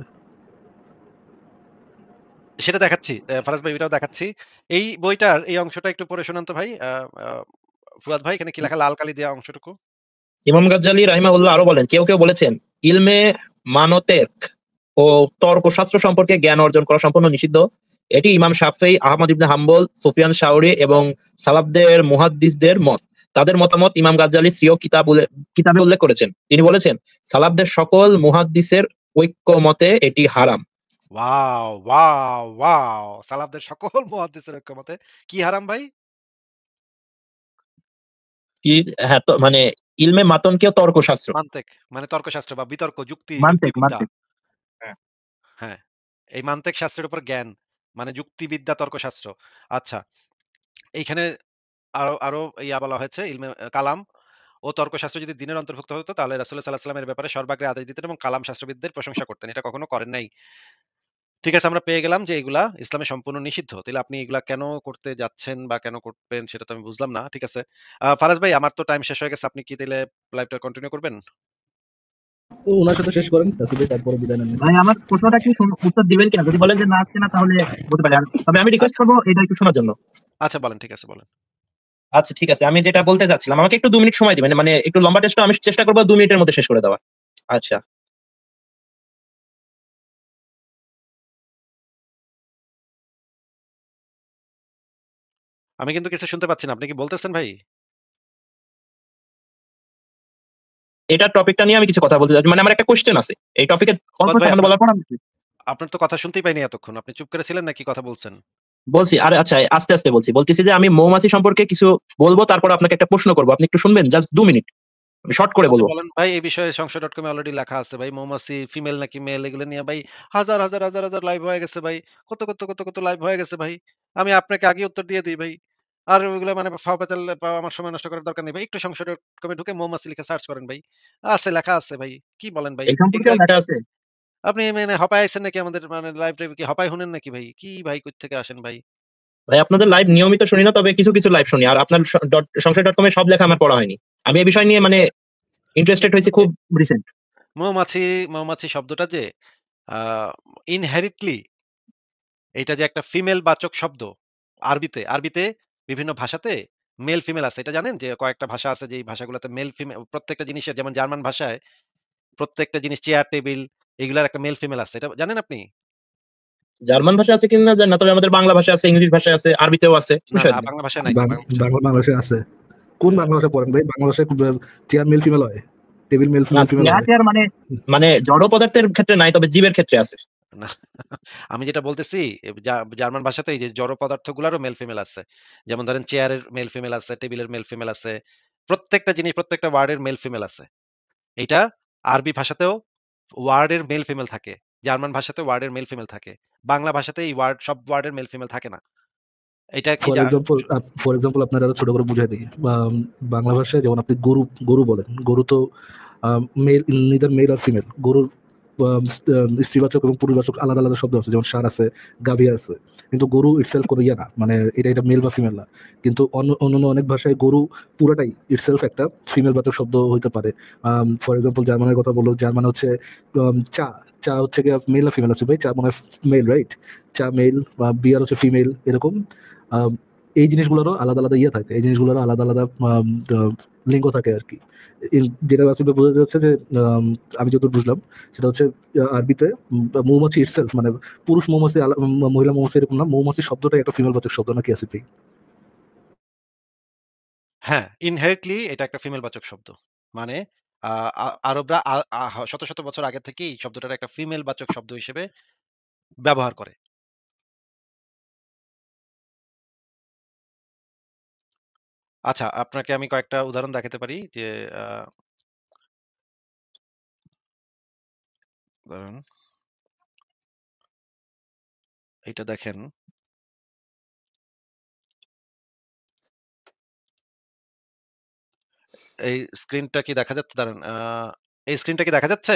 সেটা দেখাচ্ছি। ফারাজ ভাই ওইটাও দেখাচ্ছি। এই বইটার এই অংশটা একটু পড়ে শোনান তো ভাই। আ ফুয়াদ ভাই এখানে কি লেখা লাল কালি দেওয়া অংশটুকু? ইমাম গাজ্জালী রাহিমাহুল্লাহ আরো বলেন, কেউ কেউ বলেছেন ইলমে মানতেক ও তর্কশাস্ত্র সম্পর্কে জ্ঞান অর্জন করা সম্পূর্ণ নিষিদ্ধ। এটি ইমাম শাফেঈ, আহমদ ইবনে হাম্বল, সুফিয়ান শাওরি এবং সালাফদের মুহাদ্দিসদের মত। তাদের মতামত ইমাম গাজ্জালী স্বীয় কিতাবে উল্লেখ করেছেন। তিনি বলেছেন, সালাফদের সকল মুহাদ্দিসের ঐক্যমতে এটি হারাম। ওয়াও! ওয়াও! ওয়াও! সালাফদের সকল মুহাদ্দিসের ঐক্যমতে কি হারাম ভাই? কি? হ্যাঁ, তো মানে ইলমে মাতনকেও তর্কশাস্ত্র, মান্তেক মানে তর্কশাস্ত্র বা বিতর্ক, মানতেক যুক্তিবিদ্যা। মানতেক হ্যাঁ। হ্যাঁ, এই মান্তেক শাস্ত্রের উপর জ্ঞান মানে যুক্তিবিদ্যা, তর্কশাস্ত্র। আচ্ছা, এইখানে আরো আরো বলা হয়েছে ইলমে কালাম ও তর্কশাস্ত্র যদি দিনের অন্তর্ভুক্ত হতো তাহলে রাসূলুল্লাহ সাল্লাল্লাহু আলাইহি ওয়াসাল্লাম এর ব্যাপারে সর্বাগ্রে আদেশ দিতেন এবং কালাম শাস্ত্রবিদদের প্রশংসা করতেন। এটা কখনো করেন নাই। ঠিক আছে, আমরা পেয়ে গেলাম যে এগুলা ইসলামে সম্পূর্ণ নিষিদ্ধ। তাইলে আপনি এগুলা কেন করতে যাচ্ছেন বা কেন করবেন সেটা তো আমি বুঝলাম না। ঠিক আছে। ফারাজ ভাই আমার তো টাইম শেষ হয়ে গেছে। আপনি কি তাইলে লাইভটা কন্টিনিউ করবেন? তো ওনার সাথে শেষ করেন আসিফ ভাই, তারপরে বিদায় নেন। ভাই আমার প্রশ্নটা কি উত্তর দিবেন কিনা? যদি বলেন যে না আসছে না তাহলে বলতে পারি। তবে আমি রিকোয়েস্ট আচ্ছা, করবো এটা একটু শোনার জন্য। আচ্ছা বলেন। ঠিক আছে বলেন। আচ্ছা ঠিক আছে, আমি যেটা বলতে চাচ্ছিলাম, আমাকে একটু 2 মিনিট সময় দিবেন, মানে একটু লম্বা টেস্ট, আমি চেষ্টা করবো 2 মিনিটের মধ্যে শেষ করে দেওয়ার। আচ্ছা, আমি কিন্তু কিছু শুনতে পাচ্ছি না। আপনি কি বলতেছেন ভাই? এটা টপিকটা নিয়ে আমি কিছু কথা বলতে চাচ্ছি, মানে আমার একটা কোশ্চেন আছে এই টপিকে অল্প ফুয়াদ ভাই সামান্য আপনার বলার পর আমি আপনার তো কথা শুনতেই পাইনি এতক্ষণ। আপনি চুপ করে ছিলেন নাকি কথা বলছেন? বলছি। আরে আচ্ছা, আস্তে আস্তে বলতেছি যে আমি মৌমাছি সম্পর্কে কিছু বলবো, তারপর আপনাকে একটা প্রশ্ন করবো, আপনি একটু শুনবেন, জাস্ট 2 মিনিট, আমি শর্ট করে আচ্ছা বলবো। বলেন ভাই, এই বিষয়ে সংশয়.com এ অলরেডি লেখা আছে ভাই। মৌমাছি ফিমেল নাকি মেল এগুলো নিয়ে ভাই হাজার লাইভ হয়ে গেছে ভাই। কত লাইভ হয়ে গেছে ভাই। আমি আপনাকে আগে উত্তর দিয়ে দেই ভাই। আর ওইগুলো মানে ফাও পেঁচাল আমার সময় নষ্ট করার দরকার নেই ভাই। একটু সংশয়.com এ ঢুকে মৌমাছি লিখে সার্চ করেন ভাই। আছে, লেখা আছে ভাই। কি বলেন ভাই? এই এগুলা সম্পর্কেও কি লেখা আছে। আপনি মানে হপায় আইছেন নাকি আমাদের মানে লাইভ কি হপায় শুনেন নাকি ভাই? কি ভাই কই থেকে আসেন ভাই? ভাই আপনাদের লাইভ নিয়মিত শুনি না, তবে কিছু কিছু লাইভ শুনি। আর আপনার সংশয়.com এ সব লেখা আমার পড়া হয়নি। আমি এই বিষয় নিয়ে মানে ইন্টারেস্টেড হয়েছি এ খুব রিসেন্ট। মৌমাছি, মৌমাছি শব্দটা যে আ ইনহেরিটলি এইটা যে একটা ফিমেল বাচক শব্দ আরবিতে বিভিন্ন ভাষাতে মেল ফিমেল আছে। এটা জানেন যে কয়েকটা ভাষা আছে যেই ভাষাগুলোতে মেল ফিমেল প্রত্যেকটা জিনিসের যেমন জার্মান ভাষায় প্রত্যেকটা জিনিস চেয়ার, টেবিল এগুলার একটা মেল ফিমেল আছে। এটা জানেন আপনি? জার্মান ভাষা আছে কিনা জানি না, তবে আমাদের বাংলা ভাষা আছে, ইংলিশ ভাষা আছে, আরবিতেও আছে, না, বিষয় না নেই। বাংলা ভাষায় নাই তো। বাংলা ভাষায় নাই। বাংলাদেশে আছে। কোন বাংলা ভাষা পড়েন ভাই? বাংলা ভাষায় চেয়ার মেল ফিমেল হয়, টেবিল মেল না, ফিমেল হয়। চেয়ার মানে মানে জড় পদার্থের ক্ষেত্রে নাই, তবে জীবের ক্ষেত্রে আছে। না আমি যেটা বলতেছি জার্মান ভাষাতে এই যে জড় পদার্থগুলারও মেল ফিমেল আছে। যেমন ধরেন চেয়ারের মেল ফিমেল আছে, টেবিলের মেল ফিমেল আছে। প্রত্যেকটা জিনিস প্রত্যেকটা ওয়ার্ডের মেল ফিমেল আছে। এইটা আরবি ভাষাতেও ওয়ার্ডের মেল ফিমেল থাকে। জার্মান ভাষাতেও ওয়ার্ডের মেল ফিমেল থাকে। বাংলা ভাষাতে এই সব ওয়ার্ডের মেল ফিমেল থাকে না। এটা কি ফর এক্সাম্পল আপনার আরো ছোট করে বুঝাই দিই। বাংলা ভাষায় যেমন আপনি গরু গরু বলেন, গরু তো মেল, নিদার মেল আর ফিমেল। গরুর স্ত্রীবাচক এবং পুরুষবাচক আলাদা আলাদা শব্দ আছে, যেমন ষাঁড় আছে, গাভী আছে, কিন্তু গরু ইটসেলফ কোনো ইয়ে না, মানে এটা মেল বা ফিমেল না। কিন্তু অন্য অনেক ভাষায় গরু পুরাটাই ইটসেলফ একটা ফিমেল বাচক শব্দ হইতে পারে। ফর এক্সাম্পল জার্মানের কথা বলো, জার্মান হচ্ছে চা, চা হচ্ছে কি মেল না ফিমেল আছে ভাই? চা মনে হয় মেল, রাইট? চা মেল, বা বিয়ার হচ্ছে ফিমেল, এরকম। আম, এই জিনিসগুলোরও আলাদা আলাদা ইয়ে থাকে, এই জিনিসগুলোরও আলাদা আলাদা লিঙ্গ থাকে আর কি। যেটা আসলে বোঝা যাচ্ছে যে আমি যতদূর বুঝলাম সেটা হচ্ছে আরবিতে মৌমাছি ইটসেলফ, মানে পুরুষ মৌমাছি মহিলা মৌমাছি এরকম না, মৌমাছি শব্দটাই একটা ফিমেল বাচক শব্দ, নাকি আসিফ ভাই? হ্যাঁ, ইনহেরিটলি এটা একটা ফিমেল বাচক শব্দ। মানে আ আ আরবরা আ আ শত, শত বছর আগে থেকেই এই শব্দটার একটা ফিমেল বাচক শব্দ হিসেবে ব্যবহার করে। আচ্ছা, আপনাকে আমি কয়েকটা উদাহরণ দেখাতে পারি যে আ ধরেন এইটা দেখেন। এই স্ক্রিনটা কি দেখা যাচ্ছে? দাঁড়ান। এই স্ক্রিনটা কি দেখা যাচ্ছে?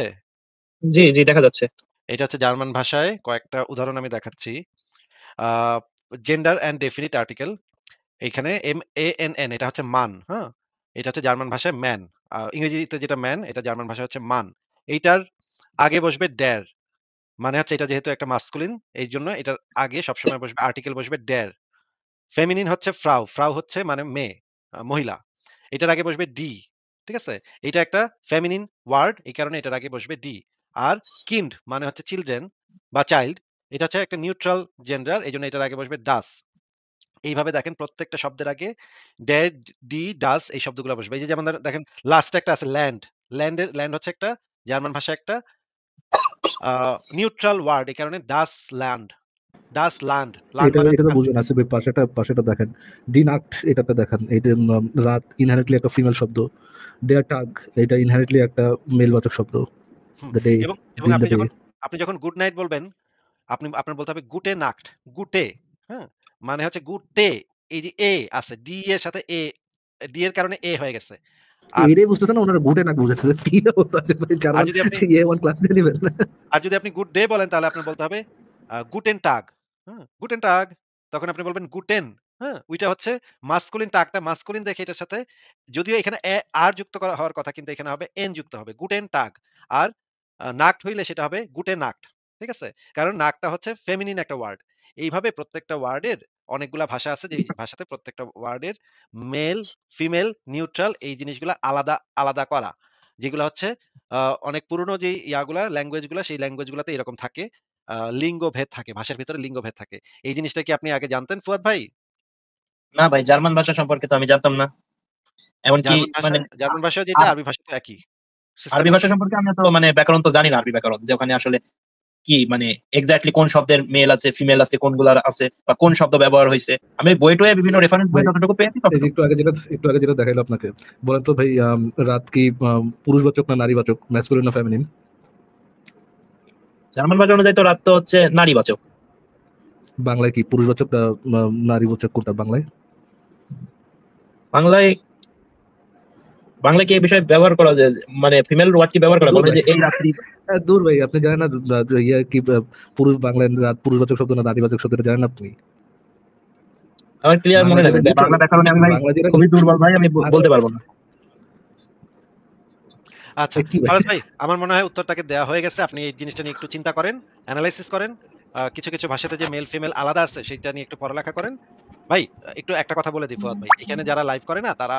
জি, জি দেখা যাচ্ছে। এটা হচ্ছে জার্মান ভাষায় কয়েকটা উদাহরণ আমি দেখাচ্ছি। আ জেন্ডার অ্যান্ড ডেফিনিট আর্টিকেল। এইখানে MANN এটা হচ্ছে মান, হ্যাঁ? এটা হচ্ছে জার্মান ভাষায় ম্যান। ইংরেজিতে যেটা ম্যান, এটা জার্মান ভাষায় হচ্ছে মান। এইটার আগে বসবে der, মানে হচ্ছে এটা যেহেতু একটা মাস্কুলিন, এইজন্য এটার আগে সবসময় বসবে আর্টিকেল বসবে der। ফেমিনিন হচ্ছে ফ্রাউ, ফ্রাউ হচ্ছে মানে মেয়ে, মহিলা। এটার আগে বসবে ডি। ঠিক আছে? এটা একটা ফেমিনিন ওয়ার্ড, এই কারণে এটার আগে বসবে ডি। আর কিন্ড মানে হচ্ছে চিলড্রেন বা চাইল্ড, এটা হচ্ছে একটা নিউট্রাল জেন্ডার, এইজন্য এটার আগে বসবে ডাস। এইভাবে দেখেন প্রত্যেকটা শব্দের আগে ডেড, ডি, ডাস এই শব্দগুলো বসবে। এই যে যেমন দেখেন লাস্টে একটা আছে ল্যান্ড। ল্যান্ড হচ্ছে একটা জার্মান ভাষায় একটা নিউট্রাল ওয়ার্ড, এই কারণে ডাস ল্যান্ড। ডাস ল্যান্ড। ল্যান্ড এটা মানে এটা হচ্ছে তো কান্ট্রি। বুঝবেন আসিফ ভাই, পাশেটা দেখেন, দিন আক্ট, এটাতে দেখেন, এইটা রাত ইনহারেন্টলি একটা ফিমেল শব্দ। ডেয়ার টাগ, এটা ইনহারেন্টলি একটা মেল বাচক শব্দ। হুম, দ্য ডে, এবং দিন দ্য ডে। আপনি যখন গুড নাইট বলবেন, আপনার বলতে হবে গুটে নাক্ট, গুটে, হ্যাঁ? মানে হচ্ছে গুটে, এই যে এ আছে, ডি এর সাথে এ, ডি এর কারণে এ হয়ে গেছে। আর এটাই বুঝতেছে না, ওনারা গুটে না বুঝেছে যে কি অবস্থা আছে ভাই, আর জার্মান যদি আপনি ইয়ে ওয়ান ক্লাস নিয়ে নেবেন। আর যদি আপনি গুড ডে বলেন তাহলে আপনার বলতে হবে গুটেন টাগ। হ্যাঁ? গুটেন টাগ। তখন আপনি বলবেন গুটেন। হ্যাঁ? ওইটা হচ্ছে মাস্কুলিন, টাগটা মাস্কুলিন দেখে এটার সাথে, যদিও এখানে আর যুক্ত করা হওয়ার কথা, কিন্তু এখানে হবে এন যুক্ত হবে। গুটেন টাগ। আর নাক্ট হইলে সেটা হবে গুটে নাক্ট। ঠিক আছে? কারণ নাকটা হচ্ছে ফেমিনিন একটা ওয়ার্ড। এইভাবে প্রত্যেকটা ওয়ার্ডের অনেকগুলা ভাষা আছে, যে এই ভাষাতে প্রত্যেকটা ওয়ার্ডের মেল, ফিমেল, নিউট্রাল এই জিনিসগুলা আলাদা, আলাদা করা। যেগুলা হচ্ছে আ অনেক পুরনো যেই ল্যাঙ্গুয়েজ গুলা, সেই ল্যাঙ্গুয়েজ গুলাতে এরকম থাকে। লিঙ্গভেদ থাকে। ভাষার ভিতরে লিঙ্গভেদ থাকে। এই জিনিসটা কি আপনি আগে জানতেন ফুয়াদ ভাই? না ভাই, জার্মান ভাষা সম্পর্কে তো আমি জানতাম না। এমনকি মানে জার্মান ভাষাও যেটা, আর আরবি ভাষা তো একই। সিস্টেম আরবি ভাষা একই। সম্পর্কে আমি তো মানে ব্যাকরণ তো জানি না, আরবি ব্যাকরণ যে ওখানে আসলে কি মানে এক্সাক্টলি কোন শব্দের মেল আছে, ফিমেল আছে, কোনগুলার আছে বা কোন শব্দ ব্যবহার হইছে। আমি বই টয়ে বিভিন্ন রেফারেন্স বই ভাই, যতটুকু পেয়েছি এই যে ততটুকু। একটু আগে যেটা দেখাইলো আপনাকে, বলেন তো ভাই, রাত কি পুরুষবাচক না নারীবাচক, ম্যাসকুলিন না ফেমিনিন? জার্মান ভাষা অনুযায়ী তো রাত তো হচ্ছে নারীবাচক। বাংলায় কি পুরুষবাচক না নারীবাচক, কোনটা বাংলায়? বাংলায় বাংলায় কি এই বিষয়ে ব্যবহার করা যায়, মানে ফিমেল ওয়ার্ড কি ব্যবহার করা দূর বলে ভাই, যে এই রাত্রি? দূর ভাই, আপনি জানেন না ইয়ে কি পুরুষ বাংলায় রাত পুরুষবাচক শব্দ না নারীবাচক শব্দটা জানেন আপনি? আমার ক্লিয়ার মনে বাংলা নাই যেটা ভাই, নিউট্রাল, বাংলা ব্যাকরণে আমি ভাই বাংলা যেটা খুবই দুর্বল ভাই, আমি আর বলতে পারবো না। আচ্ছা, কি ভাই, ফারাজ ভাই, আমার মনে হয় উত্তরটাকে দেয়া হয়ে গেছে। আপনি এই জিনিসটা নিয়ে একটু চিন্তা করেন, এনালাইসিস করেন। কিছু, কিছু ভাষাতে যে মেল ফিমেল আলাদা আছে সেইটা নিয়ে একটু পড়ালেখা করেন। ভাই, একটু একটা কথা বলে দিই ফুয়াদ ভাই। এখানে যারা লাইভ করে না, তারা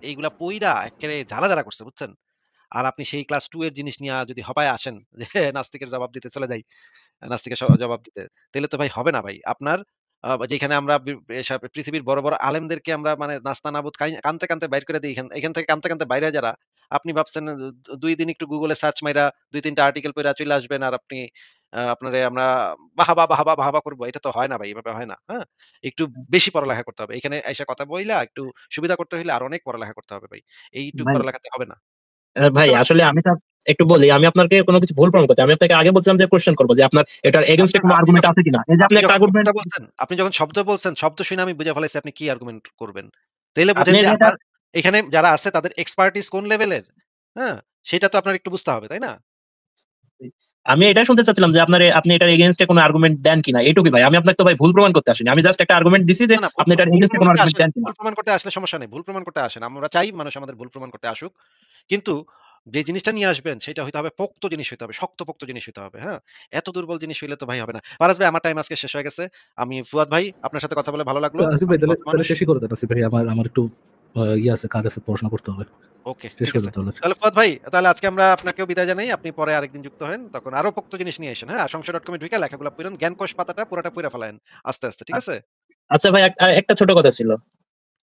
এইগুলা পইড়া এক্কেরে জ্বালা করছে, বুঝছেন? আর আপনি সেই ক্লাস 2 এর জিনিস নিয়া যদি হপায় আসেন যে নাস্তিকের জবাব দিতে চলে যাই, নাস্তিকের জবাব দিতে, তাইলে তো ভাই হবে না ভাই। আপনার যেখানে আমরা এসব পৃথিবীর বড়, বড় আলেমদেরকে আমরা মানে নাস্তানাবুদ কানতে, কানতে বাইর করে দেই, এখান থেকে কানতে, কানতে বাইরে যারা, আপনি ভাবছেন ২ দিন একটু গুগলে সার্চ মাইরা ২-৩ টা আর্টিকেল পইড়া চইলা আসবেন, আর আপনি আপনারে আমরা বাহাবা, বাহাবা, বাহাবা করব। এটা তো হয় না ভাই, এভাবে হয় না। হ্যাঁ? একটু বেশি পড়ালেখা করতে হবে। এখানে আইসা কথা বইলা একটু সুবিধা করতে হইলে আরো অনেক পড়ালেখা করতে হবে ভাই। এইটুক ভাই পড়ালেখাতে হবে না। ভাই বুঝতে পারছেন? আসলে আমি তো একটু বলি, আমি আপনাকে কোনো কিছু ভুল প্রমাণ করতে, আমি আপনাকে আগে বলছিলাম যে কোশ্চেন করবো যে আপনার এটার এগেইনস্টে কোনো আপনি আর্গুমেন্ট যখন আছে কিনা। এই যে আপনি একটা আর্গুমেন্ট, আপনি যখন শব্দ বলছেন, শব্দ শুনে আমি বুঝে ফেলাইছি আপনি কি আর্গুমেন্ট করবেন। তাইলে আপনি বুঝেন যে যেটা আমার এখানে যারা আছে তাদের এক্সপার্টিস কোন লেভেলের, হ্যাঁ? সেটা তো আপনার একটু বুঝতে হবে, তাই না? আমি এটাই শুনতে চাচ্ছিলাম যে আপনি এটার এগেইনস্টে কোনো আর্গুমেন্ট দেন কিনা এইটুকুই ভাই। আমি আপনাকে তো ভাই ভুল প্রমাণ করতে আসিনি। আমি জাস্ট একটা আর্গুমেন্ট দিছি যে না, না আপনি এটার ভুল এগেইনস্টে প্রমাণ কোনো করতে আর্গুমেন্ট আসেন। দেন কিনা। ভুল প্রমাণ করতে আসলে সমস্যা নেই। ভুল প্রমাণ করতে আসেন। আমরা চাই মানুষ আমাদের ভুল প্রমাণ করতে আসুক। কিন্তু যে জিনিসটা নিয়ে আসবেন সেটা হইতে হবে পোক্ত জিনিস হইতে হবে। শক্তপোক্ত জিনিস হইতে হবে। হ্যাঁ? এত দুর্বল জিনিস হইলে তো ভাই হবে না। ফারাজ ভাই আমার টাইম আজকে শেষ হয়ে গেছে। আমি ফুয়াদ ভাই আপনার সাথে কথা বলে ভালো লাগলো। আসিফ ভাই আপনি তাহলে ভদ্র তাহলে মানুষ। শেষই করে দেন আসিফ ভাই, আমার একটু ইয়ে আছে, কাজ আছে, পড়াশোনা করতে হবে। ওকে, শেষ ঠিক করে আছে। দেন তাহলে। তাহলে ফুয়াদ ভাই তাহলে আজকে আমরা আপনাকেও বিদায় জানাই। আপনি পরে আরেকদিন যুক্ত হেন। তখন আরো পোক্ত জিনিস নিয়ে এসেন। হ্যাঁ? সংশয়.com এ ঢুইকা লেখাগুলা পইড়েন। জ্ঞানকোষ পাতাটা পুরাটা পইড়া ফেলায়েন। আস্তে, আস্তে। ঠিক আছে? আচ্ছা ভাই একটা ছোট কথা ছিল।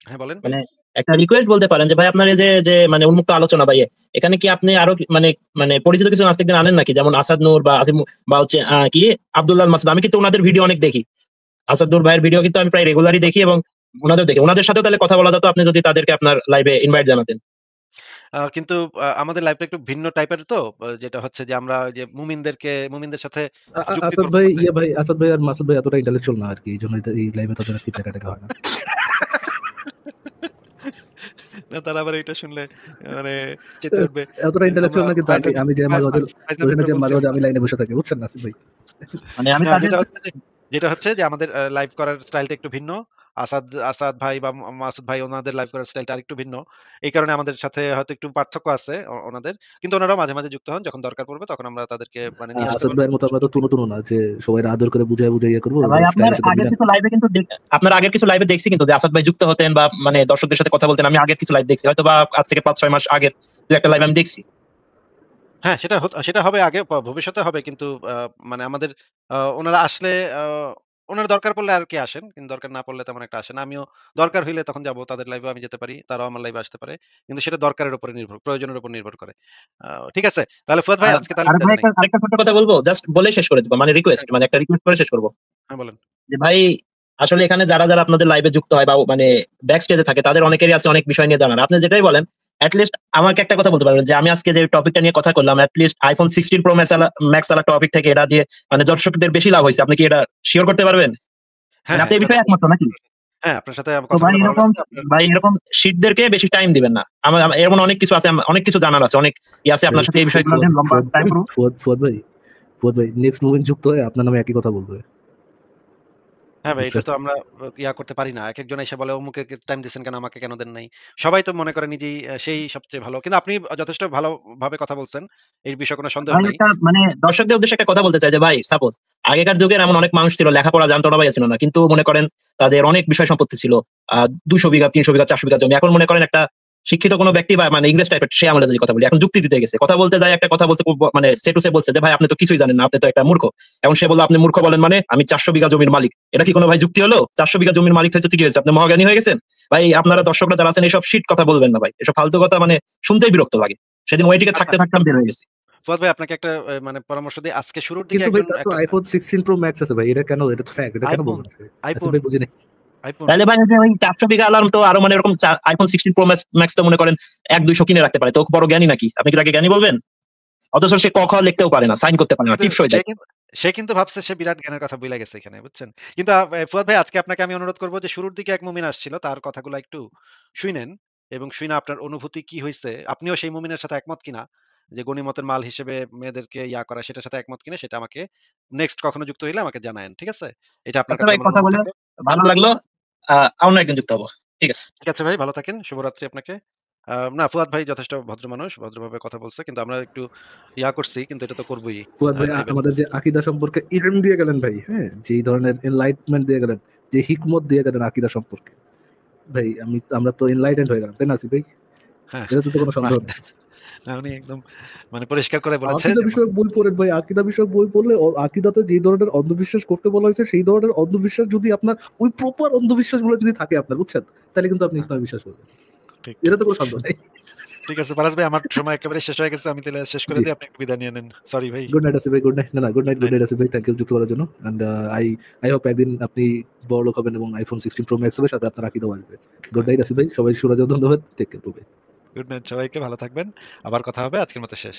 হ্যাঁ, বলেন। মানে একটা রিকোয়েস্ট বলতে পারেন যে ভাই আপনার এই যে মানে উন্মুক্ত আলোচনা ভাই, এখানে কি আপনি আরো মানে পরিচিত কিছু নাস্তিকদের আনেন নাকি? যেমন আসাদ নূর বা আসিম বা হচ্ছে কি আব্দুল্লাহ আল মাসুদ। আমি কিন্তু ওনাদের ভিডিও অনেক দেখি। আসাদ নূর ভাইয়ের ভিডিও কিন্তু আমি প্রায় রেগুলারই দেখি এবং ওনাদের দেখি। ওনাদের সাথেও তাহলে কথা বলা যেত আপনি যদি তাদেরকে আপনার লাইভে ইনভাইট জানাতেন। কিন্তু আমাদের লাইফটা একটু ভিন্ন টাইপের তো। যেটা হচ্ছে যে আমরা ওই যে মুমিনদের সাথে আসাদ যুক্তিতর্ক ভাই করতে ইয়ে ভাই, আসাদ ভাই আর মাসুদ ভাই এতটা ইন্টেলেকচুয়াল না আর কি, এই জন্য এই লাইভে তাদের আর কি টাকা হয় না। না তারা আবার এটা শুনলে মানে চেতে উঠবে। এতটা আমরা ইন্টেলেকচুয়াল না, কিন্তু আমি আমি যে মাঝে মাঝে ফাইজলামি ওখানে করে যে বলছি মাঝে মাঝে আমরা। আমি লাইনে বসে থাকি, বুঝছেন না আসিফ ভাই? মানে আমি হ্যাঁ, তাদের যেটা হচ্ছে যে আমাদের লাইভ করার স্টাইলটা একটু ভিন্ন। আসাদ আসাদ ভাই বা মাসুদ ভাই ওনাদের লাইভ করার স্টাইলটা আরেকটু ভিন্ন। এই কারণে আমাদের সাথে হয়তো একটু পার্থক্য আছে ওনাদের। কিন্তু ওনারাও মাঝে, মাঝে যুক্ত হন। যখন দরকার পড়বে তখন আমরা তাদেরকে মানে নিয়ে আসতে আসাদ পারবো। ভাইয়ের মতো আমরা তো তুনো না যে সবাই আদর করে বুঝায় বুঝাই ইয়ে করবো, ভাই আপনার স্টাইলের সাথে আগের মিলান। কিছু লাইভে কিন্তু আপনার আগের কিছু লাইভে দেখছি কিন্তু যে আসাদ ভাই যুক্ত হতেন বা মানে দর্শকদের সাথে কথা বলতেন। আমি আগের কিছু লাইভ দেখছি, হয়তো বা আজ থেকে ৫-৬ মাস আগের দু একটা লাইভ আমি দেখছি। হ্যাঁ, সেটা হবে আগে ভবিষ্যতে হবে কিন্তু মানে আমাদের উনারা আসলে আ উনার দরকার পড়লে আরকি আসেন। কিন্তু দরকার না পড়লে তেমন একটা আসেন না। আমিও দরকার হইলে তখন যাবো। তাদের লাইভেও আমি যেতে পারি। তারাও আমার লাইভে আসতে পারে। কিন্তু সেটা দরকারের উপরে প্রয়োজনের উপর নির্ভর করে। আ ঠিক আছে। তাহলে ফুয়াদ ভাই আর আজকে তাহলে আর বিদায় ভাই জানাই। আরেকটা ছোট্ট কথা বলবো, জাস্ট বলেই শেষ করে দিব। মানে রিকোয়েস্ট, হ্যাঁ, মানে একটা রিকোয়েস্ট করে শেষ করব। হ্যাঁ বলেন। যে ভাই আসলে এখানে যারা আপনাদের লাইভে যুক্ত হয় বা মানে ব্যাক স্টেজে থাকে তাদের অনেকেরই আছে অনেক বিষয় নিয়ে জানার। আপনি যেটাই বলেন এট লিস্ট আমাকে একটা কথা বলতে পারবেন যে আমি আজকে যে টপিকটা নিয়ে কথা বললাম at least iPhone 16 Pro Max আলা টপিক থেকে এটা দিয়ে মানে দর্শকদের বেশি লাভ হইছে। আপনি কি এটা শিওর করতে পারবেন? হ্যাঁ, মানে হ্যাঁ, আপনি এই এটা তো বিষয়ে একমত তো অবশ্যই। নাকি? হ্যাঁ, আপনার সাথে আমার তো কথা বলে ভালো লাগছে। আপনার ভাই এরকম শিটদেরকে বেশি টাইম দিবেন না। আমার এমন অনেক কিছু আছে, অনেক কিছু জানার আছে, অনেক আছে ভাই আপনার সাথে এই বিষয়গুলো নিয়ে লম্বা টাইম পুরো। ফুয়াদ ভাই নেক্সট মুভমেন্ট যুক্ত হয়ে আপনার নামে একই কথা বলবে, হ্যাঁ ভাই, এটা বুঝছেন? তো আমরা করতে পারি না। একেকজন এসে বলে অমুকে টাইম দিছেন কেন আমাকে কেন দেন নাই? সবাই তো মনে করে নিজেই সেই সবচেয়ে ভালো। কিন্তু আপনি যথেষ্ট ভালোভাবে কথা বলছেন। এই বিষয়ে কোনো সন্দেহ ভাই নাই। একটা মানে দর্শকদের উদ্দেশ্যে একটা কথা বলতে চাই যে ভাই সাপোজ আগেকার যুগের এমন অনেক মানুষ ছিল লেখাপড়া জানতো না বা ইয়ে ছিল না, কিন্তু মনে করেন তাদের অনেক বিষয় সম্পত্তি ছিল। ২০০ বিঘা ৩০০ বিঘা ৪০০ বিঘা জমি। এখন মনে করেন একটা শিক্ষিত কোনো ব্যক্তি বা মানে ইংরেজ টাইপের সে আমলে যদি কথা বলি, এখন যুক্তি দিতে গেছে, কথা বলতে যায় একটা কথা বলছে মানে সে টু সে বলছে যে ভাই আপনি তো কিছুই জানেন না, আপনি তো একটা মূর্খ। এখন সে বলল আপনি মূর্খ বলেন মানে আমি ৪০০ বিঘা জমির মালিক। এটা কি কোনো ভাই যুক্তি হলো? ৪০০ বিঘা জমির মালিক হয়েছে কি হয়েছে? আপনি মহাজ্ঞানী হয়ে গেছেন? ভাই আপনারা দর্শকরা যারা আছেন এইসব শিট কথা বলবেন না ভাই। এসব ফালতু কথা মানে শুনতেই বিরক্ত লাগে। সেদিন ওইটিকে আচ্ছা, থাকতে থাকতে আমি বের হয়ে গেছি। ফুয়াদ ভাই আপনাকে একটা মানে পরামর্শ দেই। আজকে শুরুর দিকে কিন্তু ভাই একজন তার তো একটা আইফোন 16 প্রো ম্যাক্স আছে ভাই, এটা কেন, এটা তো ফ্যাক্ট, এটা কেন আইফোন, বলবেন? আসিফ আইফোন, ভাই বুঝি নাই। আইফোন। তাহলে ভাই ওই যে ওই ৪০০ বিঘা আলাম তো আরো মানে এরকম iPhone 16 Pro Max তো মনে করেন ১-২০০ কিনে রাখতে পারে। তো বড় জ্ঞানী নাকি? আপনি কি তাকে জ্ঞানী বলবেন? অথচ সে ক, খ লিখতেও পারে না, সাইন করতে পারে না, কিন্তু টিপস হয়ে সে যায়। কিন্তু সে কিন্তু ভাবছে সে বিরাট জ্ঞানের কথা ভুইলা গেছে এখানে, বুঝছেন? কিন্তু ফুয়াদ ভাই আজকে আপনাকে আমি অনুরোধ করব যে শুরুর দিকে এক মুমিন আসছিল। তার কথাগুলো একটু শুইনেন এবং শুইনা আপনার অনুভূতি কি হইছে? আপনিও সেই মুমিনের সাথে একমত কিনা? যে গনিমতের মাল হিসেবে মেয়েদেরকে করা সেটার সাথে একমত কিনা? সেটা আমাকে নেক্সট কখনো যুক্ত হইলে আমাকে জানায়েন। ঠিক আছে? এটা আপনার আচ্ছা কাছে ভাই আমার কথা অনুরোধ বলে থাকলো। ভালো লাগলো। অন্য একদিন যুক্ত হবো। ঠিক আছে। ঠিক আছে ভাই, ভালো থাকেন। শুভরাত্রি আপনাকে। না ফুয়াদ ভাই যথেষ্ট ভদ্র মানুষ। ভদ্রভাবে কথা বলছে। কিন্তু আমরা একটু করছি কিন্তু এটা তো করবোই ফুয়াদ ভাই লাইভে। আমাদের যে আকীদা সম্পর্কে ইলম দিয়ে গেলেন ভাই, হ্যাঁ, যেই ধরনের এনলাইটমেন্ট দিয়ে গেলেন, যে হিকমত দিয়ে গেলেন আকীদা সম্পর্কে, ভাই আমরা তো এনলাইটেন্ড হয়ে গেলাম, তাই না আসিফ ভাই? হ্যাঁ, এটাতে তো কোনো না, সন্দেহ নেই। না উনি একদম মানে পরিষ্কার করে বলেছে আকীদা যে বিষয়ক বই পড়েন ভাই, আকীদা বিষয়ক বই পড়লে আকীদাতে যে ধরনের অন্ধবিশ্বাস করতে বলা হয়েছে সেই ধরনের অন্ধবিশ্বাস যদি আপনার ওই প্রপার অন্ধবিশ্বাস গুলো যদি থাকে আপনার, বুঝছেন, তাহলে কিন্তু আপনি হ্যাঁ, ইসলামে বিশ্বাস করবেন। ঠিক, এটা ঠিক। তো কোনো সন্দেহ নেই। ঠিক আছে ফারাজ ভাই আমার সময় একেবারে শেষ হয়ে গেছে। আমি তাহলে শেষ করে জি, দিই। আপনি একটু বিদায় নিয়ে নেন। সরি ভাই। গুড নাইট আসিফ ভাই, গুড নাইট। না না, good night, good night. Night Asif ভাই, থ্যাংক ইউ যুক্ত করার জন্য। এন্ড আই আই হোপ একদিন আপনি বড়লোক হবেন এবং আইফোন 16 প্রো ম্যাক্স হবে, সাথে আপনার আকীদাও আসবে। গুড নাইট আসিফ ভাই, সবাই সুরাজ ধন্যবাদ, take care, bye. Good night সবাইকে ভালো থাকবেন। আবার কথা হবে। আজকের মতো শেষ।